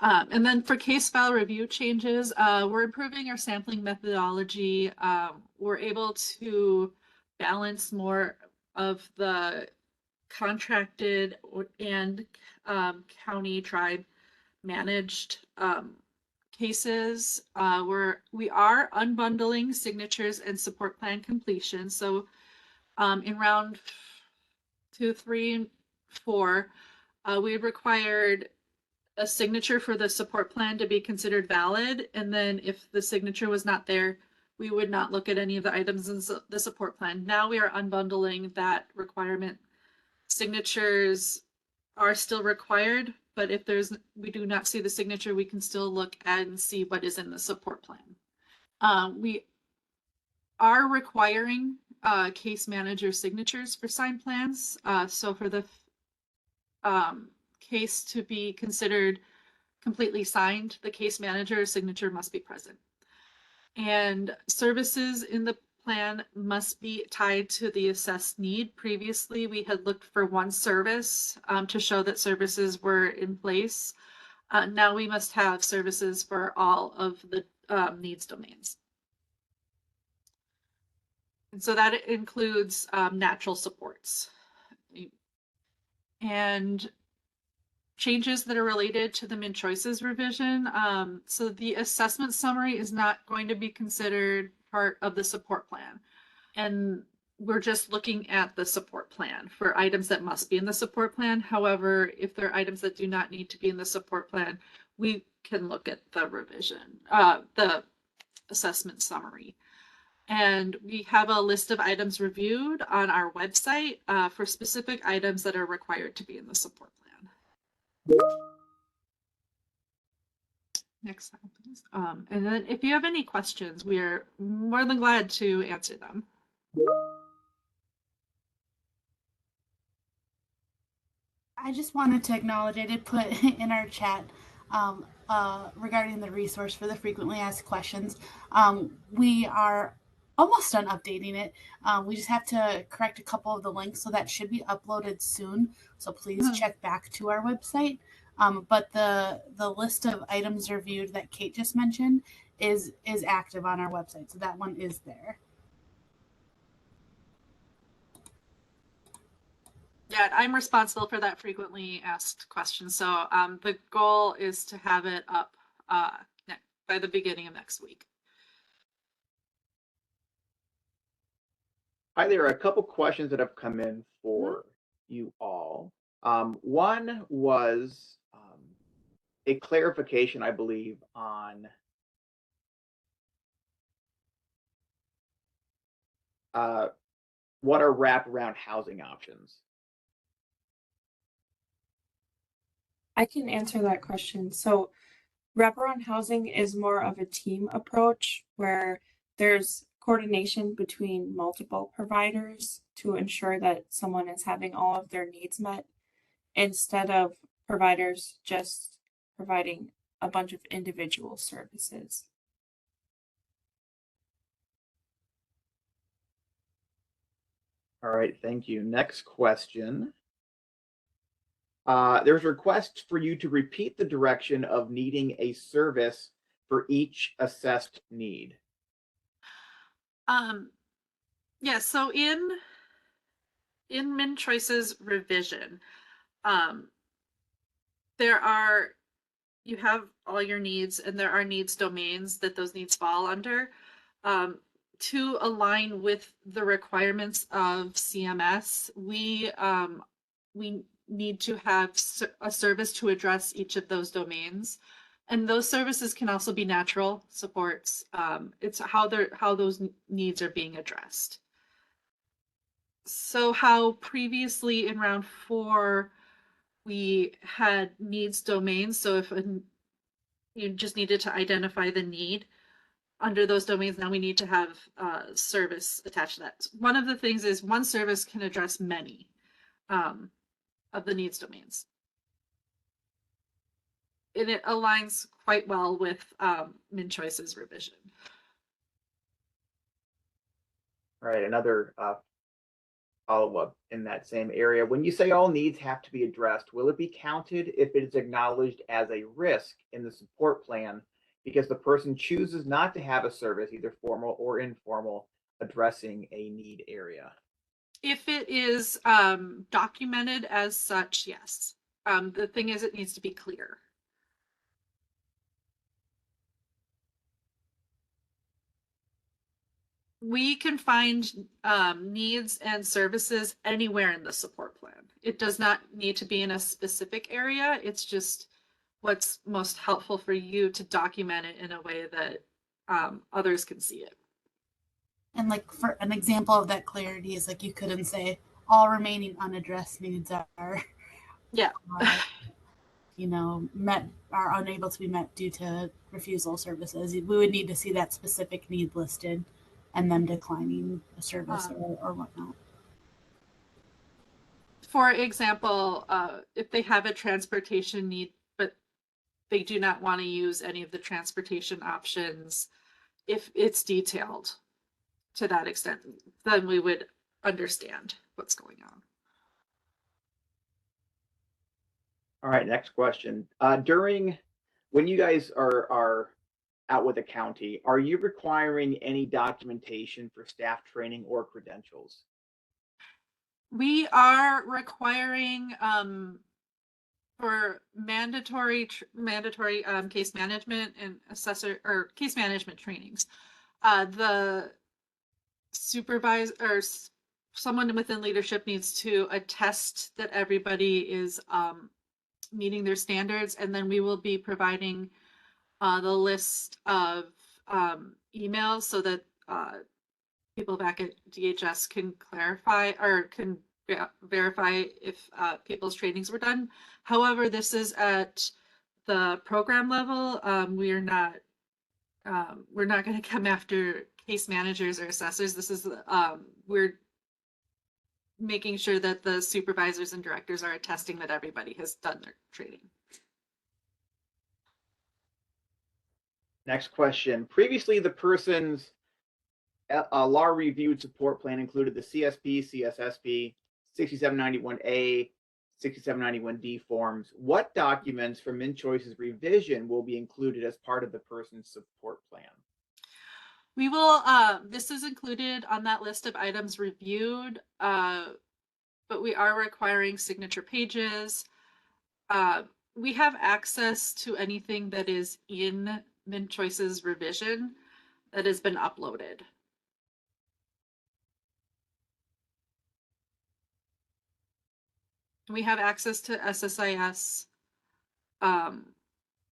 And then for case file review changes, we're improving our sampling methodology. We're able to balance more of the contracted and county tribe managed cases. We are unbundling signatures and support plan completion. So in round 2, 3, and 4, we required a signature for the support plan to be considered valid, and then if the signature was not there, we would not look at any of the items in the support plan. Now we are unbundling that requirement. Signatures are still required, but if we do not see the signature, we can still look at and see what is in the support plan. We are requiring case manager signatures for signed plans. So for the case to be considered completely signed, the case manager's signature must be present. And services in the plan must be tied to the assessed need. Previously, we had looked for one service to show that services were in place. Now we must have services for all of the needs domains. And so that includes natural supports. And changes that are related to the MnChoices revision. So the assessment summary is not going to be considered part of the support plan. And we're just looking at the support plan for items that must be in the support plan. However, if there are items that do not need to be in the support plan, we can look at the revision, the assessment summary. And we have a list of items reviewed on our website for specific items that are required to be in the support plan. Next slide, please. And then if you have any questions, we are more than glad to answer them. I just wanted to acknowledge, I did put in our chat regarding the resource for the frequently asked questions. We are almost done updating it. We just have to correct a couple of the links, so that should be uploaded soon. So please check back to our website. But the list of items reviewed that Kate just mentioned is active on our website. So that one is there. Yeah, I'm responsible for that frequently asked question. So the goal is to have it up by the beginning of next week. Hi, there are a couple questions that have come in for you all. One was a clarification, I believe, on what are wraparound housing options. I can answer that question. So wraparound housing is more of a team approach where there's coordination between multiple providers to ensure that someone is having all of their needs met, instead of providers just providing a bunch of individual services. All right, thank you. Next question. There's a request for you to repeat the direction of needing a service for each assessed need. Yeah, so in MnChoices revision, you have all your needs, and there are needs domains that those needs fall under. To align with the requirements of CMS, we need to have a service to address each of those domains. And those services can also be natural supports. It's how those needs are being addressed. So how previously in round 4, we had needs domains. So if you just needed to identify the need under those domains, now we need to have service attached to that. One of the things is one service can address many of the needs domains. And it aligns quite well with MnChoices revision. All right, another follow-up in that same area. When you say all needs have to be addressed, will it be counted if it is acknowledged as a risk in the support plan because the person chooses not to have a service, either formal or informal, addressing a need area? If it is documented as such, yes. The thing is, it needs to be clear. We can find needs and services anywhere in the support plan. It does not need to be in a specific area. It's just what's most helpful for you to document it in a way that others can see it. And like for an example of that clarity is like you couldn't say all remaining unaddressed needs are Yeah. met are unable to be met due to refusal services. We would need to see that specific need listed and them declining a service or whatnot. For example, if they have a transportation need, but they do not want to use any of the transportation options, if it's detailed to that extent, then we would understand what's going on. All right, next question. When you guys are out with the county, are you requiring any documentation for staff training or credentials? We are requiring for mandatory case management and assessor or case management trainings. The supervisor or someone within leadership needs to attest that everybody is meeting their standards, and then we will be providing the list of emails so that people back at DHS can clarify or can verify if people's trainings were done. However, this is at the program level. We're not going to come after case managers or assessors. This is we're making sure that the supervisors and directors are attesting that everybody has done their training. Next question. Previously, the person's law reviewed support plan included the CSP, CSSP, 6791A, 6791D forms. What documents from MnChoice's revision will be included as part of the person's support plan? We will, this is included on that list of items reviewed, but we are requiring signature pages. We have access to anything that is in MnChoice's revision that has been uploaded. We have access to SSIS.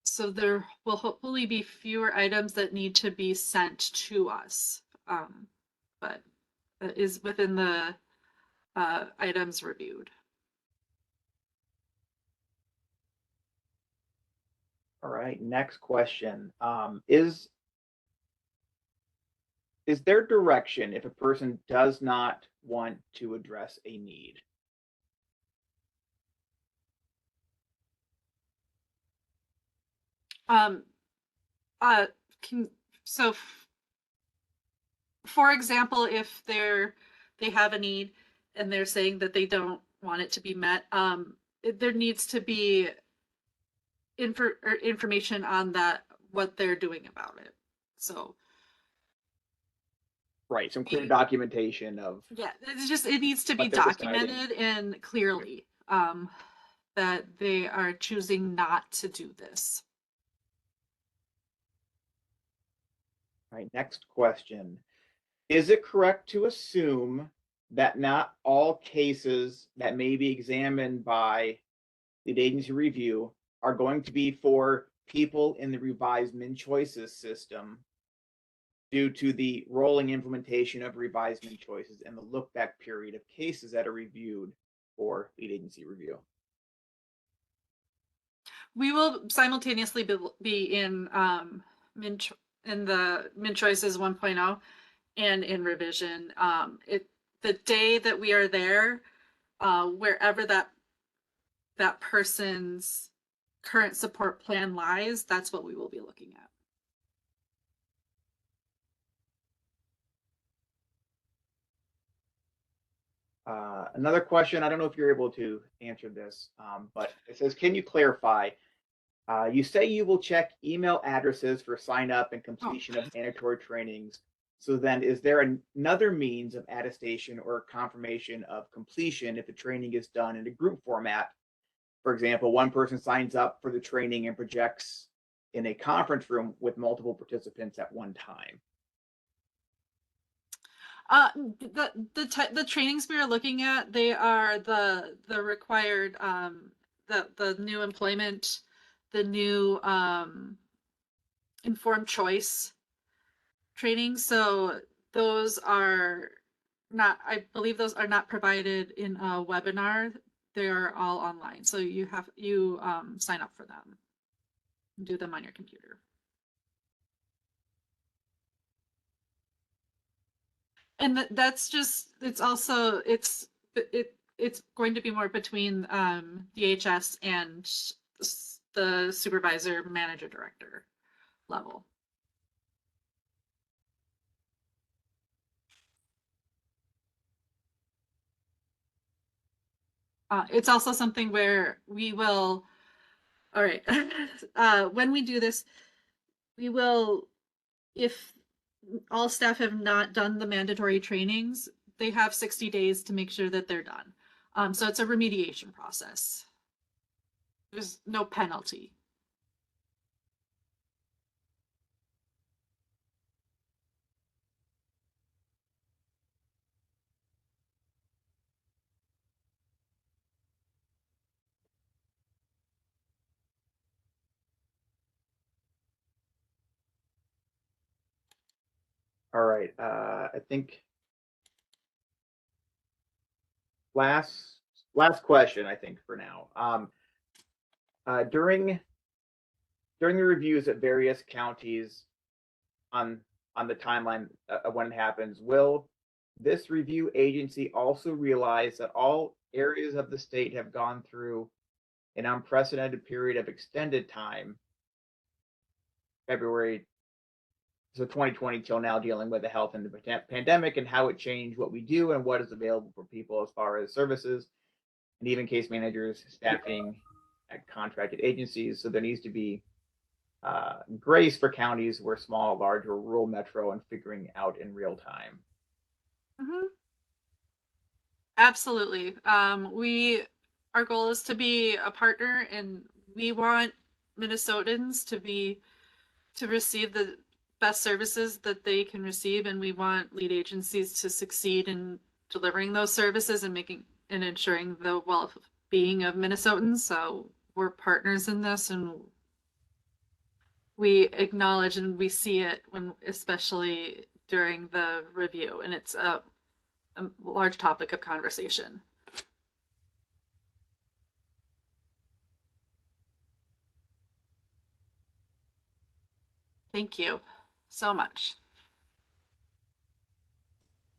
So there will hopefully be fewer items that need to be sent to us, but that is within the items reviewed. All right, next question. Is there direction if a person does not want to address a need? For example, if they have a need and they're saying that they don't want it to be met, there needs to be information on that, what they're doing about it. So right, some clear documentation of, yeah, it's just, it needs to be documented and clearly that they are choosing not to do this. All right, next question. Is it correct to assume that not all cases that may be examined by lead agency review are going to be for people in the revised MnChoices system due to the rolling implementation of revised MnChoices and the look back period of cases that are reviewed for lead agency review? We will simultaneously be in the MnChoices 1.0 and in revision. The day that we are there, wherever that person's current support plan lies, that's what we will be looking at. Another question, I don't know if you're able to answer this, but it says, can you clarify? You say you will check email addresses for sign up and completion of mandatory trainings. So then is there another means of attestation or confirmation of completion if the training is done in a group format? For example, one person signs up for the training and projects in a conference room with multiple participants at one time. The trainings we are looking at, they are the required the new employment, the new informed choice training. So those are not, I believe those are not provided in a webinar. They are all online. So you sign up for them and do them on your computer. And that's just, it's also, it's going to be more between DHS and the supervisor, manager, director level. It's also something where we will, all right, when we do this, we will, if all staff have not done the mandatory trainings, they have 60 days to make sure that they're done. So it's a remediation process. There's no penalty. All right. I think last question, I think, for now. During the reviews at various counties on the timeline of when it happens, will this review agency also realize that all areas of the state have gone through an unprecedented period of extended time, February, so 2020 till now, dealing with the health and the pandemic and how it changed what we do and what is available for people as far as services and even case managers, staffing at contracted agencies. So there needs to be grace for counties where small, large, or rural metro and figuring out in real time. Mm-hmm. Absolutely. Our goal is to be a partner, and we want Minnesotans to receive the best services that they can receive, and we want lead agencies to succeed in delivering those services and ensuring the well-being of Minnesotans. So we're partners in this, and we acknowledge and we see it especially during the review, and it's a large topic of conversation. Thank you so much.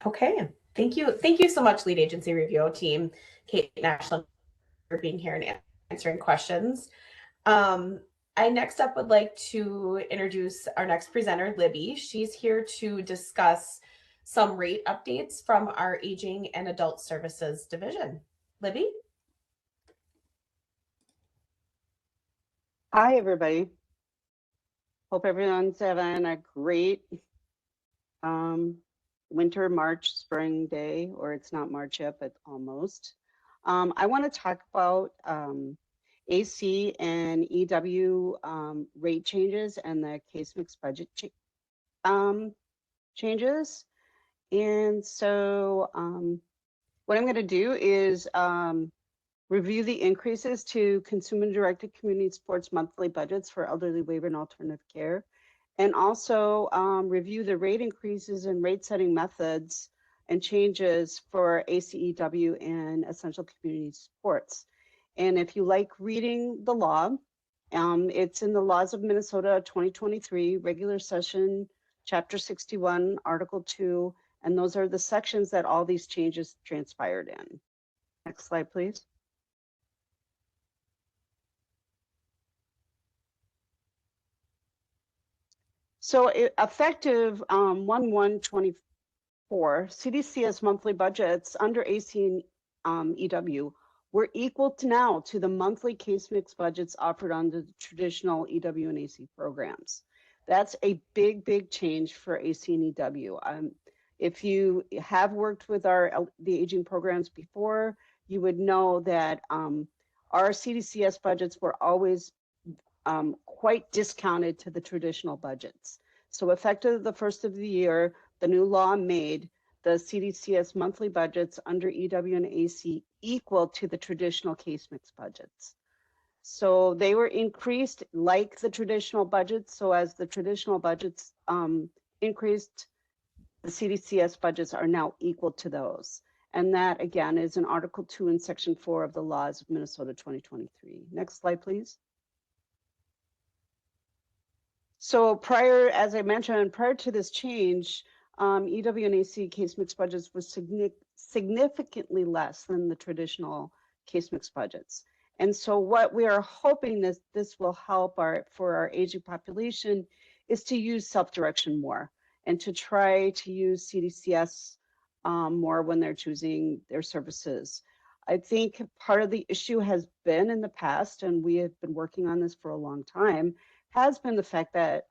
Okay, thank you. Thank you so much, lead agency review team, Kate and Ashlyn, for being here and answering questions. I next up would like to introduce our next presenter, Libby. She's here to discuss some rate updates from our Aging and Adult Services Division. Libby? Hi, everybody. Hope everyone's having a great winter, March, spring day, or it's not March yet, but almost. I want to talk about AC and EW rate changes and the case mix budget changes. And so what I'm going to do is review the increases to consumer-directed community sports monthly budgets for elderly waiver and alternative care, and also review the rate increases and rate-setting methods and changes for ACEW and essential community supports. And if you like reading the law, it's in the Laws of Minnesota 2023, regular session, Chapter 61, Article 2, and those are the sections that all these changes transpired in. Next slide, please. So effective 1/1/24, CDC's monthly budgets under AC and EW were equal to the monthly case mix budgets offered under the traditional EW and AC programs. That's a big, big change for AC and EW. If you have worked with the aging programs before, you would know that our CDCS budgets were always quite discounted to the traditional budgets. So effective the first of the year, the new law made the CDCS monthly budgets under EW and AC equal to the traditional case mix budgets. So they were increased like the traditional budgets. So as the traditional budgets increased, the CDCS budgets are now equal to those. And that, again, is in Article 2 and Section 4 of the laws of Minnesota 2023. Next slide, please. So prior, as I mentioned, prior to this change, EW and AC case mix budgets were significantly less than the traditional case mix budgets. And so what we are hoping that this will help for our aging population is to use self-direction more and to try to use CDCS more when they're choosing their services. I think part of the issue has been in the past, and we have been working on this for a long time, has been the fact that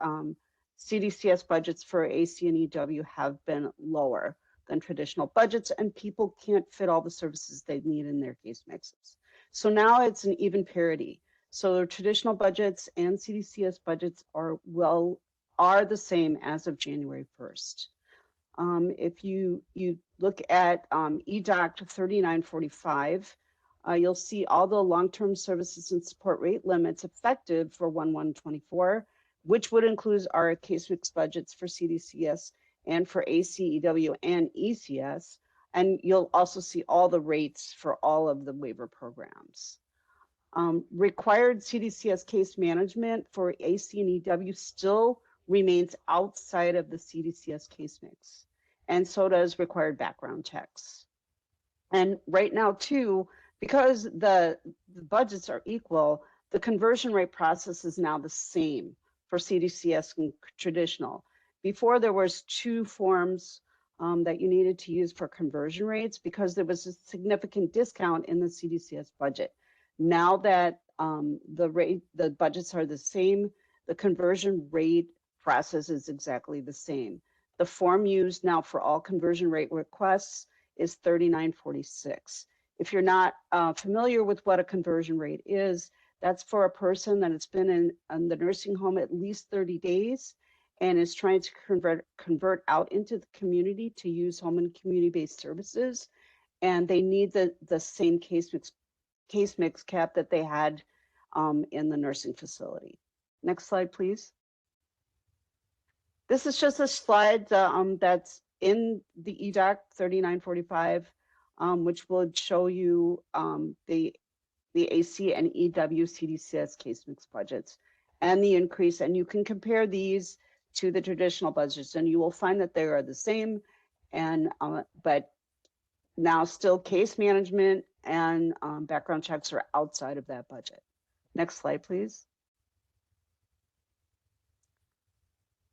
CDCS budgets for AC and EW have been lower than traditional budgets, and people can't fit all the services they need in their case mixes. So now it's an even parity. So traditional budgets and CDCS budgets are the same as of January 1st. If you look at EDOC 3945, you'll see all the long-term services and support rate limits effective for 1/1/24, which would include our case mix budgets for CDCS and for AC, EW, and ECS. And you'll also see all the rates for all of the waiver programs. Required CDCS case management for AC and EW still remains outside of the CDCS case mix, and so does required background checks. And right now too, because the budgets are equal, the conversion rate process is now the same for CDCS and traditional. Before, there was two forms that you needed to use for conversion rates because there was a significant discount in the CDCS budget. Now that the budgets are the same, the conversion rate process is exactly the same. The form used now for all conversion rate requests is 3946. If you're not familiar with what a conversion rate is, that's for a person that has been in the nursing home at least 30 days and is trying to convert out into the community to use home and community-based services, and they need the same case mix cap that they had in the nursing facility. Next slide, please. This is just a slide that's in the EDOC 3945, which will show you the AC and EW CDCS case mix budgets and the increase, and you can compare these to the traditional budgets, and you will find that they are the same, and but now still case management and background checks are outside of that budget. Next slide, please.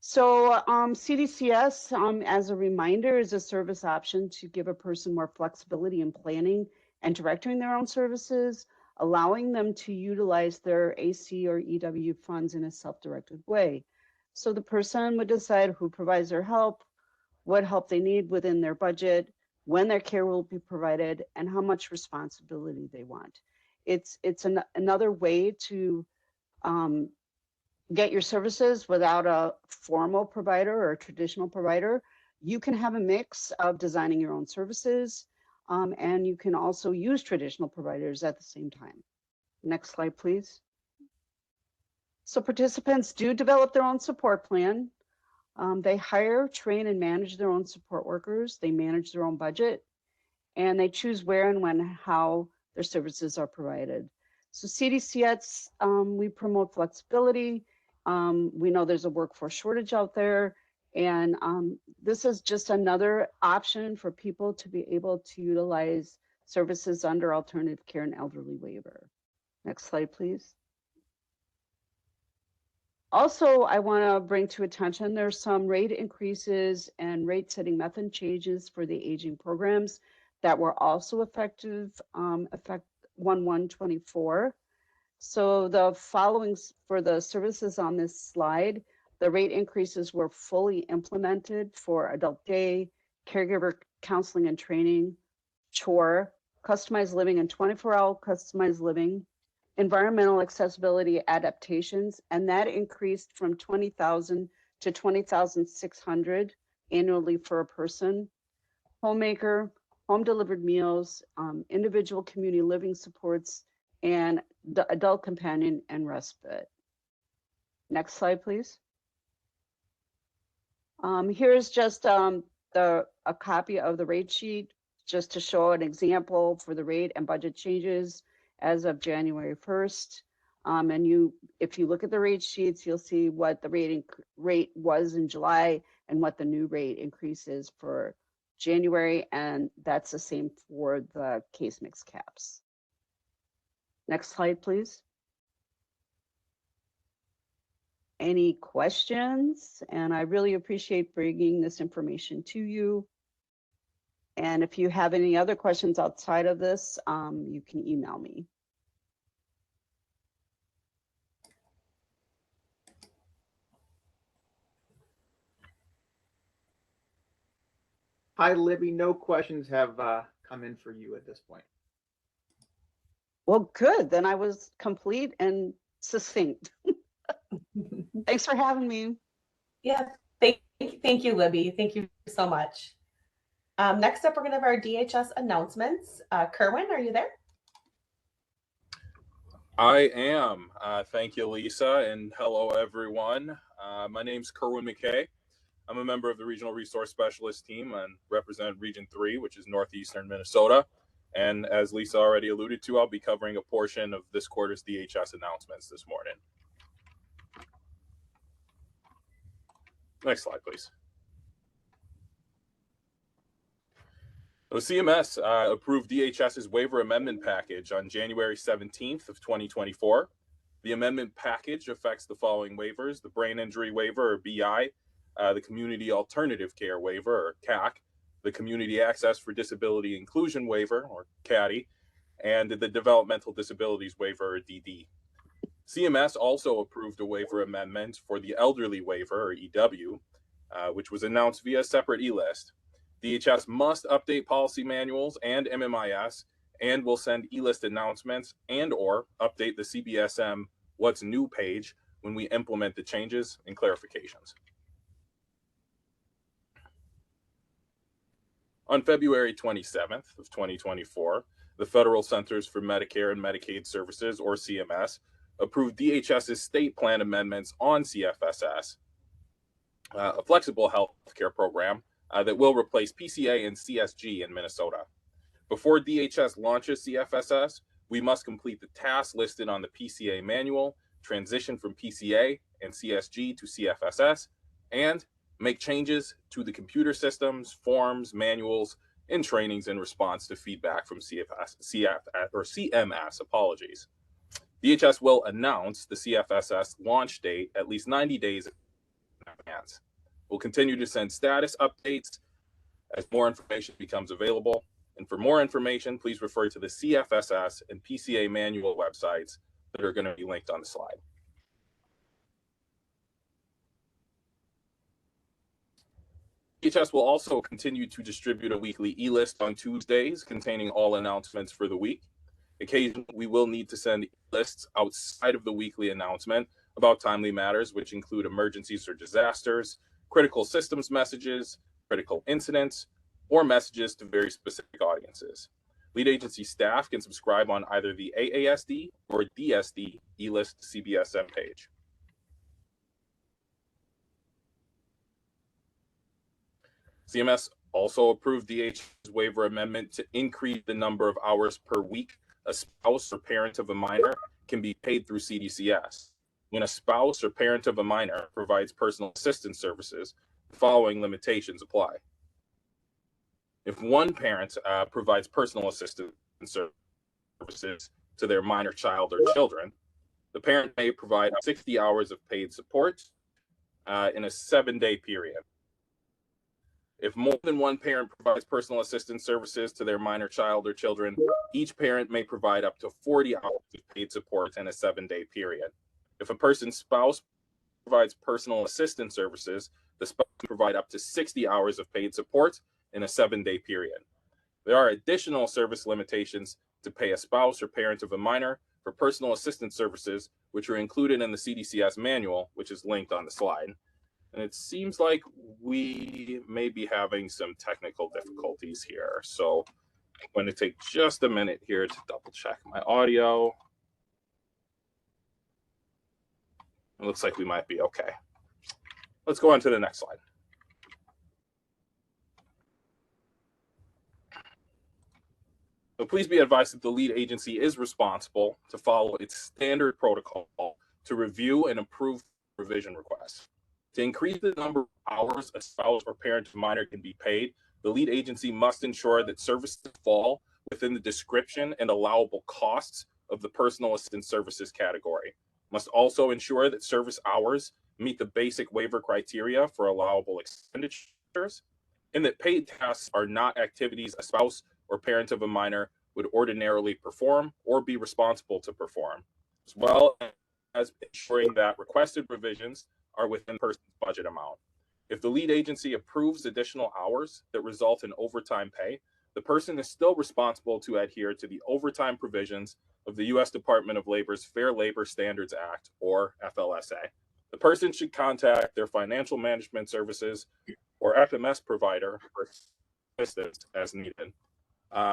So CDCS, as a reminder, is a service option to give a person more flexibility in planning and directing their own services, allowing them to utilize their AC or EW funds in a self-directed way. So the person would decide who provides their help, what help they need within their budget, when their care will be provided, and how much responsibility they want. It's another way to get your services without a formal provider or a traditional provider. You can have a mix of designing your own services, and you can also use traditional providers at the same time. Next slide, please. So participants do develop their own support plan. They hire, train, and manage their own support workers. They manage their own budget, and they choose where and when, how their services are provided. So CDCS, we promote flexibility. We know there's a workforce shortage out there, and this is just another option for people to be able to utilize services under alternative care and elderly waiver. Next slide, please. Also, I want to bring to attention, there's some rate increases and rate setting method changes for the aging programs that were also effective, effect 1/1/24. So the following for the services on this slide, the rate increases were fully implemented for adult day, caregiver counseling and training, chore, customized living and 24-hour customized living, environmental accessibility adaptations, and that increased from 20,000 to 20,600 annually for a person. Homemaker, home delivered meals, individual community living supports, and the adult companion and respite. Next slide, please. Here's just a copy of the rate sheet just to show an example for the rate and budget changes as of January 1st. And if you look at the rate sheets, you'll see what the rate was in July and what the new rate increase is for January, and that's the same for the case mix caps. Next slide, please. Any questions? And I really appreciate bringing this information to you. And if you have any other questions outside of this, you can email me. Hi, Libby. No questions have come in for you at this point. Well, good. Then I was complete and succinct. Thanks for having me. Yeah, thank you, Libby. Thank you so much. Next up, we're going to have our DHS announcements. Kerwin, are you there? I am. Thank you, Lisa, and hello, everyone. My name's Kerwin McKay. I'm a member of the Regional Resource Specialist team and represent Region 3, which is Northeastern Minnesota. And as Lisa already alluded to, I'll be covering a portion of this quarter's DHS announcements this morning. Next slide, please. The CMS approved DHS's waiver amendment package on January 17th of 2024. The amendment package affects the following waivers: the brain injury waiver, or BI, the community alternative care waiver, or CAC, the community access for disability inclusion waiver, or CADI, and the developmental disabilities waiver, or DD. CMS also approved a waiver amendment for the elderly waiver, or EW, which was announced via a separate e-list. DHS must update policy manuals and MMIS and will send e-list announcements and or update the CBSM What's New page when we implement the changes and clarifications. On February 27th of 2024, the Federal Centers for Medicare and Medicaid Services, or CMS, approved DHS's state plan amendments on CFSS, a flexible health care program that will replace PCA and CSG in Minnesota. Before DHS launches CFSS, we must complete the tasks listed on the PCA manual, transition from PCA and CSG to CFSS, and make changes to the computer systems, forms, manuals, and trainings in response to feedback from CMS. Apologies. DHS will announce the CFSS launch date at least 90 days in advance. We'll continue to send status updates as more information becomes available. And for more information, please refer to the CFSS and PCA manual websites that are going to be linked on the slide. DHS will also continue to distribute a weekly e-list on Tuesdays containing all announcements for the week. Occasionally, we will need to send lists outside of the weekly announcement about timely matters, which include emergencies or disasters, critical systems messages, critical incidents, or messages to very specific audiences. Lead agency staff can subscribe on either the AASD or DSD e-list CBSM page. CMS also approved DHS's waiver amendment to increase the number of hours per week a spouse or parent of a minor can be paid through CDCS. When a spouse or parent of a minor provides personal assistance services, the following limitations apply. If one parent provides personal assistance services to their minor child or children, the parent may provide 60 hours of paid support in a 7-day period. If more than one parent provides personal assistance services to their minor child or children, each parent may provide up to 40 hours of paid support in a 7-day period. If a person's spouse provides personal assistance services, the spouse can provide up to 60 hours of paid support in a 7-day period. There are additional service limitations to pay a spouse or parent of a minor for personal assistance services, which are included in the CDCS manual, which is linked on the slide. And it seems like we may be having some technical difficulties here. So I'm going to take just a minute here to double check my audio. It looks like we might be okay. Let's go on to the next slide. But please be advised that the lead agency is responsible to follow its standard protocol to review and approve revision requests. To increase the number of hours a spouse or parent of minor can be paid, the lead agency must ensure that services fall within the description and allowable costs of the personal assistance services category. Must also ensure that service hours meet the basic waiver criteria for allowable expenditures, and that paid tasks are not activities a spouse or parent of a minor would ordinarily perform or be responsible to perform, as well as ensuring that requested revisions are within the person's budget amount. If the lead agency approves additional hours that result in overtime pay, the person is still responsible to adhere to the overtime provisions of the U.S. Department of Labor's Fair Labor Standards Act, or FLSA. The person should contact their financial management services or FMS provider for assistance as needed.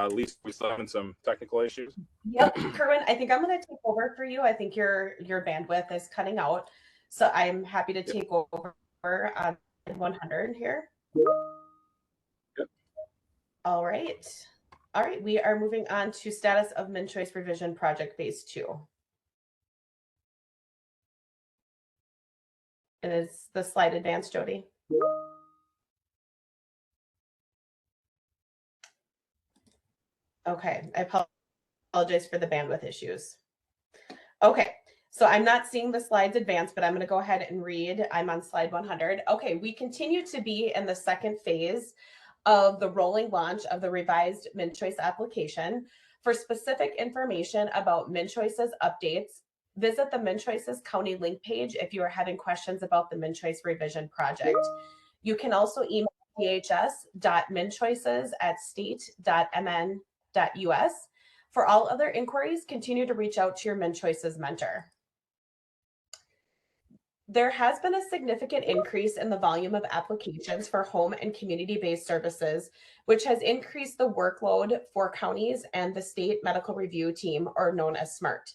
Lisa, we still having some technical issues. Yep, Kerwin, I think I'm going to take over for you. I think your bandwidth is cutting out, so I'm happy to take over on 100 here. Yep. All right, we are moving on to status of MnChoice revision project phase 2. And is the slide advanced, Jody? Okay, I apologize for the bandwidth issues. Okay, so I'm not seeing the slides advance, but I'm going to go ahead and read. I'm on slide 100. Okay, we continue to be in the second phase of the rolling launch of the revised MnChoice application. For specific information about MnChoice's updates, visit the MnChoice's county link page if you are having questions about the MnChoice revision project. You can also email dhs.mnchoices@state.mn.us. For all other inquiries, continue to reach out to your MnChoices mentor. There has been a significant increase in the volume of applications for home and community-based services, which has increased the workload for counties and the state medical review team, or known as SMART.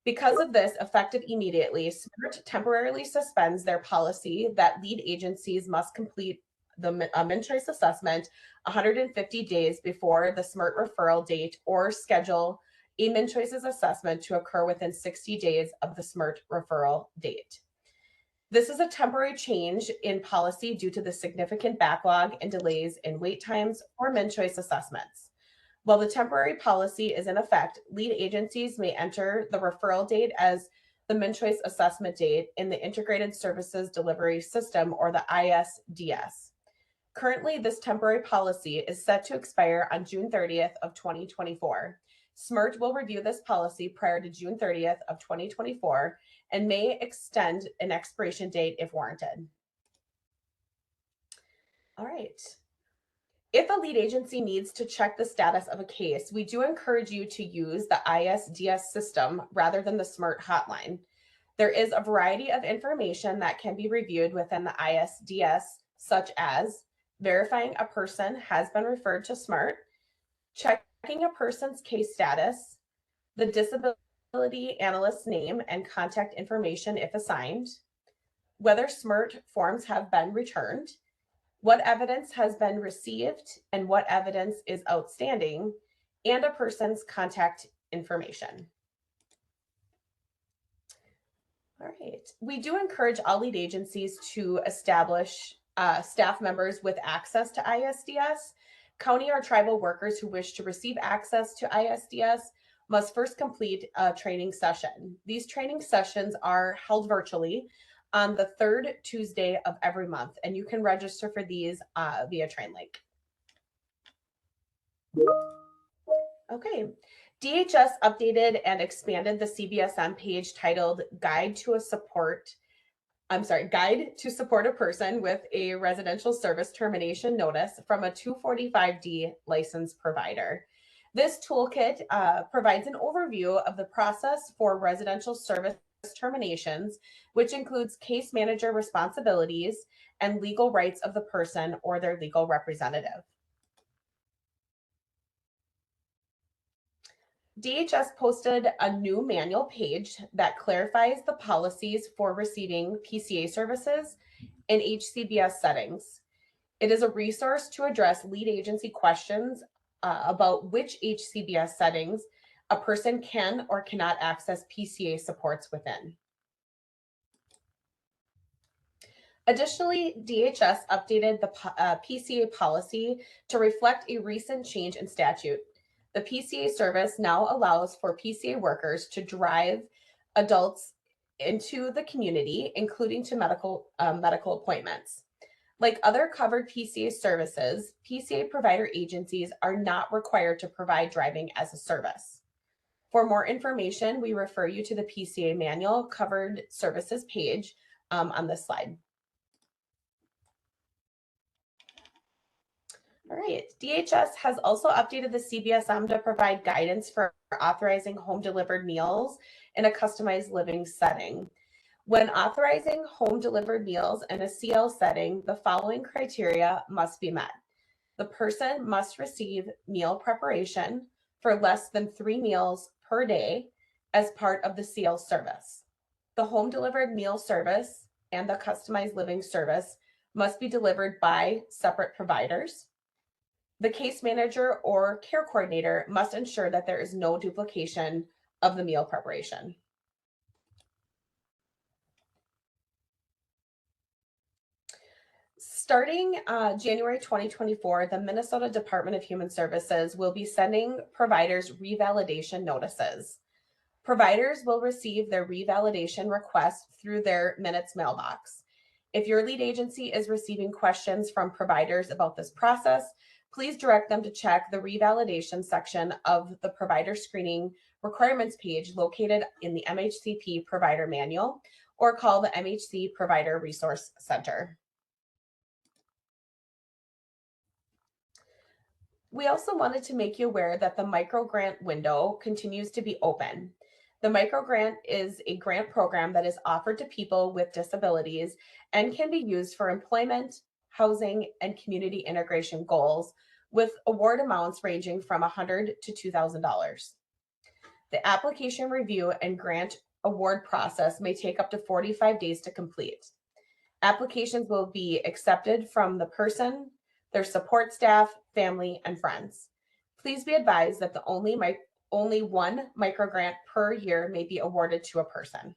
Because of this, effective immediately, SMART temporarily suspends their policy that lead agencies must complete the MnChoice assessment 150 days before the SMART referral date or schedule a MnChoice's assessment to occur within 60 days of the SMART referral date. This is a temporary change in policy due to the significant backlog and delays in wait times for MnChoice assessments. While the temporary policy is in effect, lead agencies may enter the referral date as the MnChoice assessment date in the Integrated Services Delivery System, or the ISDS. Currently, this temporary policy is set to expire on June 30th of 2024. SMART will review this policy prior to June 30th of 2024 and may extend an expiration date if warranted. All right. If a lead agency needs to check the status of a case, we do encourage you to use the ISDS system rather than the SMART hotline. There is a variety of information that can be reviewed within the ISDS, such as verifying a person has been referred to SMART, checking a person's case status, the disability analyst's name and contact information if assigned, whether SMART forms have been returned, what evidence has been received and what evidence is outstanding, and a person's contact information. All right. We do encourage all lead agencies to establish staff members with access to ISDS. County or tribal workers who wish to receive access to ISDS must first complete a training session. These training sessions are held virtually on the third Tuesday of every month, and you can register for these via TrainLink. Okay, DHS updated and expanded the CBSM page titled Guide to Support a Person with a Residential Service Termination Notice from a 245D licensed provider. This toolkit provides an overview of the process for residential service terminations, which includes case manager responsibilities and legal rights of the person or their legal representative. DHS posted a new manual page that clarifies the policies for receiving PCA services in HCBS settings. It is a resource to address lead agency questions about which HCBS settings a person can or cannot access PCA supports within. Additionally, DHS updated the PCA policy to reflect a recent change in statute. The PCA service now allows for PCA workers to drive adults into the community, including to medical appointments. Like other covered PCA services, PCA provider agencies are not required to provide driving as a service. For more information, we refer you to the PCA manual covered services page on this slide. All right, DHS has also updated the CBSM to provide guidance for authorizing home delivered meals in a customized living setting. When authorizing home delivered meals in a CL setting, the following criteria must be met. The person must receive meal preparation for less than 3 meals per day as part of the CL service. The home delivered meal service and the customized living service must be delivered by separate providers. The case manager or care coordinator must ensure that there is no duplication of the meal preparation. Starting January 2024, the Minnesota Department of Human Services will be sending providers revalidation notices. Providers will receive their revalidation request through their Minutes mailbox. If your lead agency is receiving questions from providers about this process, please direct them to check the revalidation section of the provider screening requirements page located in the MHCP Provider Manual, or call the MHC Provider Resource Center. We also wanted to make you aware that the microgrant window continues to be open. The microgrant is a grant program that is offered to people with disabilities and can be used for employment, housing, and community integration goals, with award amounts ranging from $100 to $2,000. The application review and grant award process may take up to 45 days to complete. Applications will be accepted from the person, their support staff, family, and friends. Please be advised that only one microgrant per year may be awarded to a person.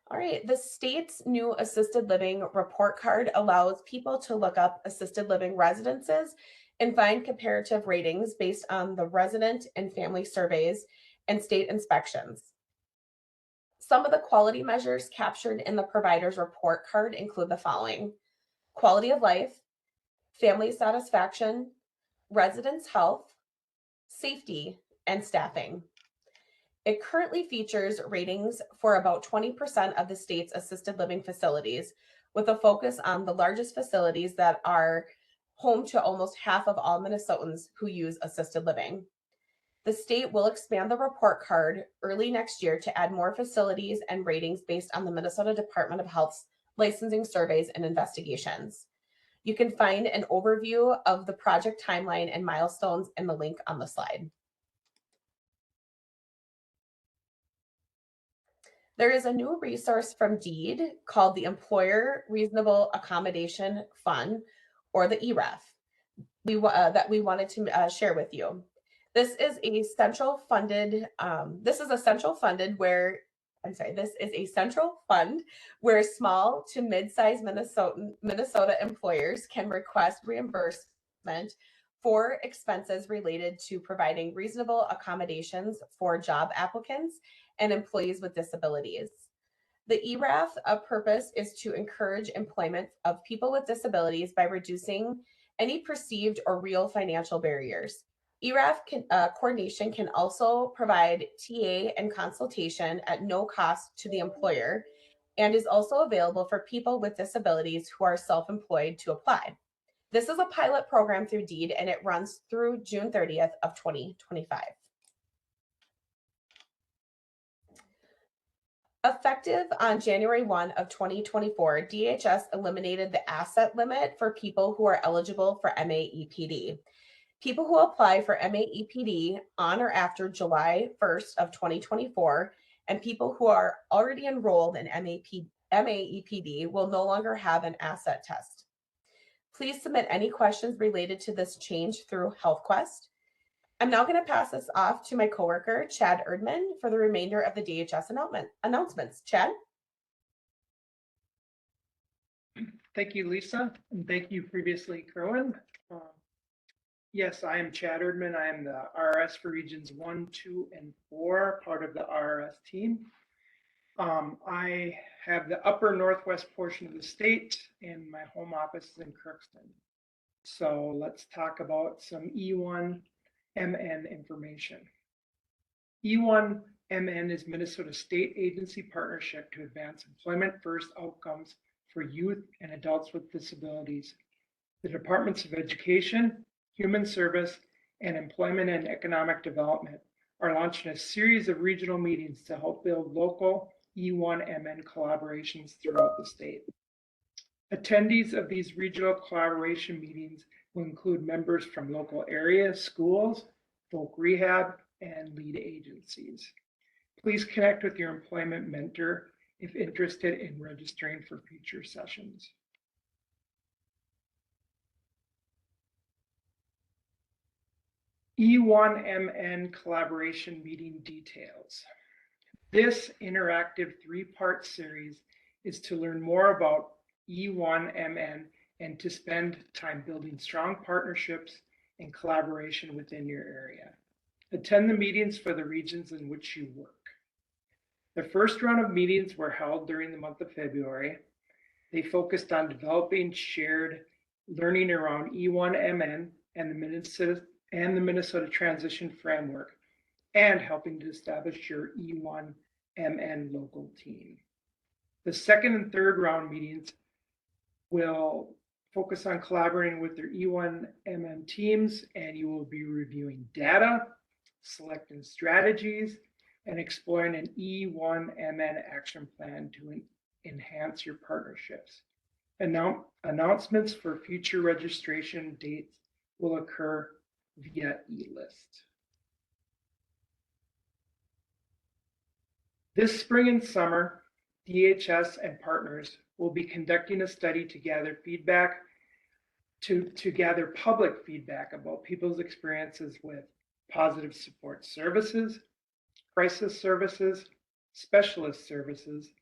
All right, the state's new assisted living report card allows people to look up assisted living residences and find comparative ratings based on the resident and family surveys and state inspections. Some of the quality measures captured in the provider's report card include the following: quality of life, family satisfaction, residents' health, safety, and staffing. It currently features ratings for about 20% of the state's assisted living facilities, with a focus on the largest facilities that are home to almost half of all Minnesotans who use assisted living. The state will expand the report card early next year to add more facilities and ratings based on the Minnesota Department of Health's licensing surveys and investigations. You can find an overview of the project timeline and milestones in the link on the slide. There is a new resource from DEED called the Employer Reasonable Accommodation Fund, or the ERAF, that we wanted to share with you. This is a central fund where small to mid-sized Minnesota employers can request reimbursement for expenses related to providing reasonable accommodations for job applicants and employees with disabilities. The ERAF purpose is to encourage employment of people with disabilities by reducing any perceived or real financial barriers. ERAF coordination can also provide TA and consultation at no cost to the employer, and is also available for people with disabilities who are self-employed to apply. This is a pilot program through DEED, and it runs through June 30th of 2025. Effective on January 1 of 2024, DHS eliminated the asset limit for people who are eligible for MAEPD. People who apply for MAEPD on or after July 1st of 2024 and people who are already enrolled in MAEPD will no longer have an asset test. Please submit any questions related to this change through HealthQuest. I'm now going to pass this off to my coworker, Chad Erdman, for the remainder of the DHS announcements. Chad? Thank you, Lisa, and thank you previously, Kerwin. Yes, I am Chad Erdman. I am the RRS for Regions 1, 2, and 4, part of the RRS team. I have the upper northwest portion of the state, and my home office is in Crookston. So let's talk about some E1MN information. E1MN is Minnesota State Agency partnership to advance employment first outcomes for youth and adults with disabilities. The Departments of Education, Human Service, and Employment and Economic Development are launching a series of regional meetings to help build local E1MN collaborations throughout the state. Attendees of these regional collaboration meetings will include members from local area schools, folk rehab, and lead agencies. Please connect with your employment mentor if interested in registering for future sessions. E1MN collaboration meeting details. This interactive three-part series is to learn more about E1MN and to spend time building strong partnerships and collaboration within your area. Attend the meetings for the regions in which you work. The first round of meetings were held during the month of February. They focused on developing shared learning around E1MN and the Minnesota Transition Framework, and helping to establish your E1MN local team. The second and third round meetings will focus on collaborating with their E1MN teams, and you will be reviewing data, selecting strategies, and exploring an E1MN action plan to enhance your partnerships. Announcements for future registration dates will occur via eList. This spring and summer, DHS and partners will be conducting a study to gather feedback, to gather public feedback about people's experiences with positive support services, crisis services, specialist services,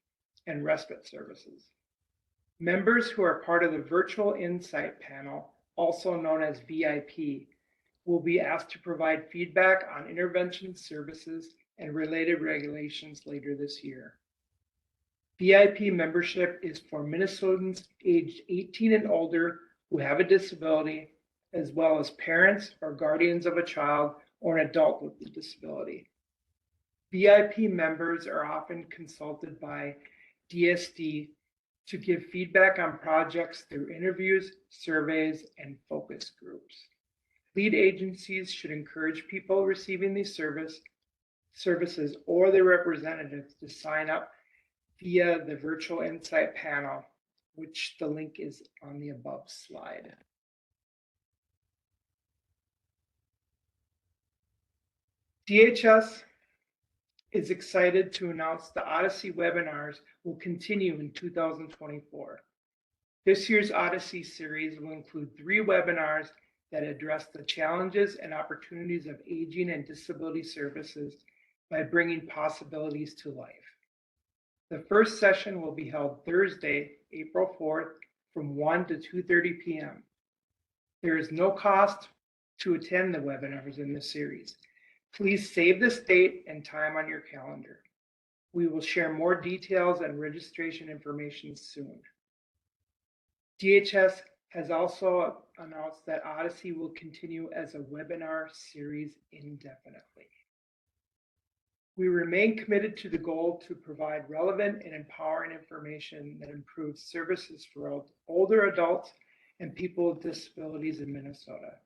and respite services. Members who are part of the Virtual Insight Panel, also known as VIP, will be asked to provide feedback on intervention services and related regulations later this year. VIP membership is for Minnesotans aged 18 and older who have a disability, as well as parents or guardians of a child or an adult with a disability. VIP members are often consulted by DSD to give feedback on projects through interviews, surveys, and focus groups. Lead agencies should encourage people receiving these services or their representatives to sign up via the Virtual Insight Panel, which the link is on the above slide. DHS is excited to announce the Odyssey webinars will continue in 2024. This year's Odyssey series will include 3 webinars that address the challenges and opportunities of aging and disability services by bringing possibilities to life. The first session will be held Thursday, April 4th from 1 to 2:30 p.m. There is no cost to attend the webinars in this series. Please save this date and time on your calendar. We will share more details and registration information soon. DHS has also announced that Odyssey will continue as a webinar series indefinitely. We remain committed to the goal to provide relevant and empowering information that improves services for older adults and people with disabilities in Minnesota.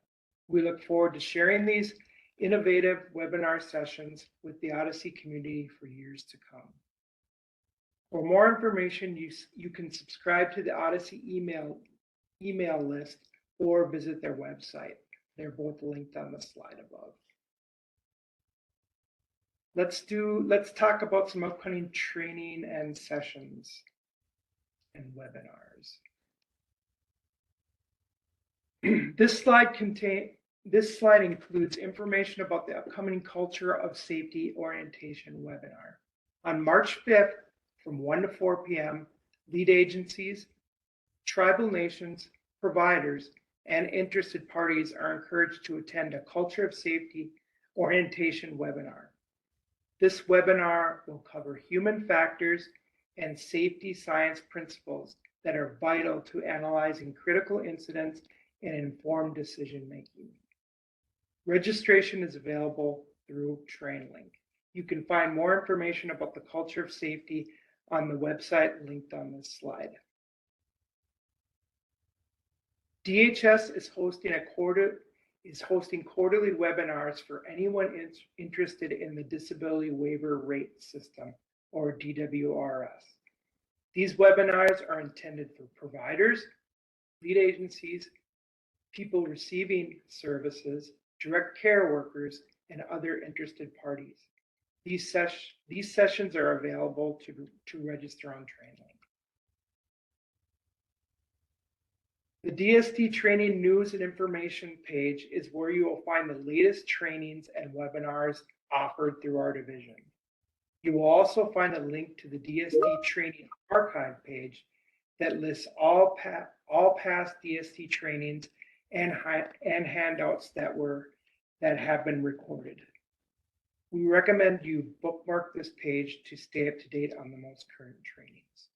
We look forward to sharing these innovative webinar sessions with the Odyssey community for years to come. For more information, you can subscribe to the Odyssey email list or visit their website. They're both linked on the slide above. Let's talk about some upcoming training and sessions and webinars. This slide includes information about the upcoming Culture of Safety Orientation webinar. On March 5th from 1 to 4 p.m., lead agencies, tribal nations, providers, and interested parties are encouraged to attend a Culture of Safety Orientation webinar. This webinar will cover human factors and safety science principles that are vital to analyzing critical incidents and informed decision-making. Registration is available through TrainLink. You can find more information about the culture of safety on the website linked on this slide. DHS is hosting quarterly webinars for anyone interested in the Disability Waiver Rate System, or DWRS. These webinars are intended for providers, lead agencies, people receiving services, direct care workers, and other interested parties. These sessions are available to register on TrainLink. The DSD Training News and Information page is where you will find the latest trainings and webinars offered through our division. You will also find a link to the DSD Training Archive page that lists all past DSD trainings and handouts that have been recorded. We recommend you bookmark this page to stay up to date on the most current trainings.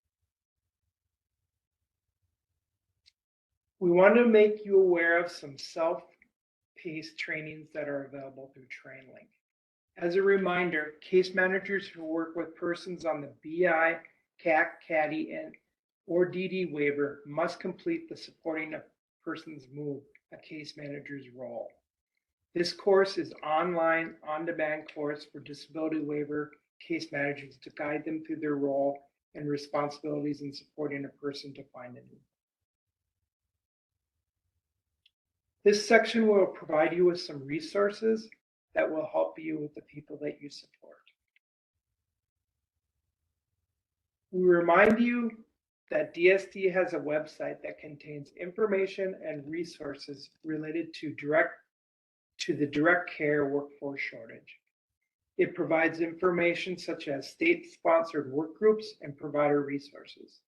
We want to make you aware of some self-paced trainings that are available through TrainLink. As a reminder, case managers who work with persons on the BI, CAC, CADI, or DD waiver must complete the Supporting a Person's Move, a case manager's role. This course is online, on-demand course for disability waiver case managers to guide them through their role and responsibilities in supporting a person to find a need. This section will provide you with some resources that will help you with the people that you support. We remind you that DSD has a website that contains information and resources related to the direct care workforce shortage. It provides information such as state-sponsored work groups and provider resources.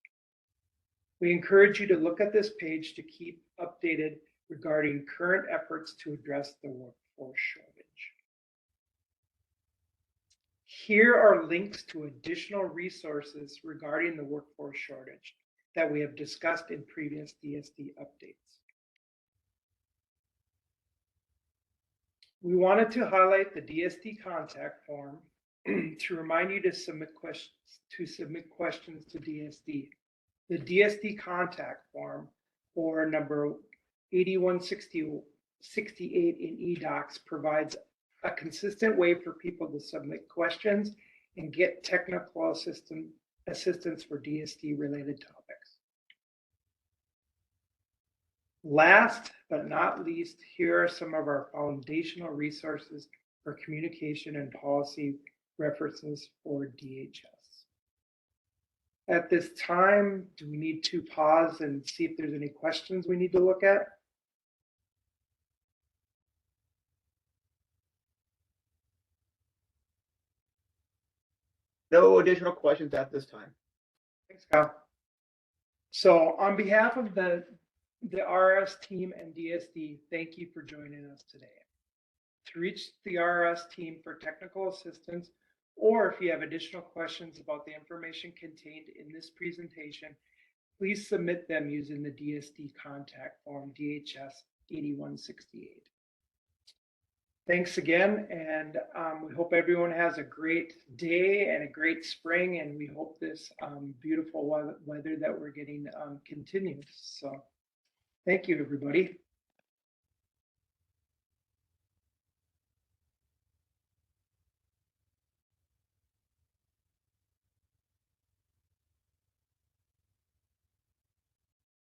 We encourage you to look at this page to keep updated regarding current efforts to address the workforce shortage. Here are links to additional resources regarding the workforce shortage that we have discussed in previous DSD updates. We wanted to highlight the DSD contact form to remind you to submit questions to DSD. The DSD contact form, or number 8168 in eDocs, provides a consistent way for people to submit questions and get technical assistance for DSD related topics. Last but not least, here are some of our foundational resources for communication and policy references for DHS. At this time, do we need to pause and see if there's any questions we need to look at? No additional questions at this time. Thanks, Kyle. So on behalf of the RS team and DSD, thank you for joining us today. To reach the RS team for technical assistance, or if you have additional questions about the information contained in this presentation, please submit them using the DSD contact form DHS 8168. Thanks again, and we hope everyone has a great day and a great spring, and we hope this beautiful weather that we're getting continues. So thank you, everybody.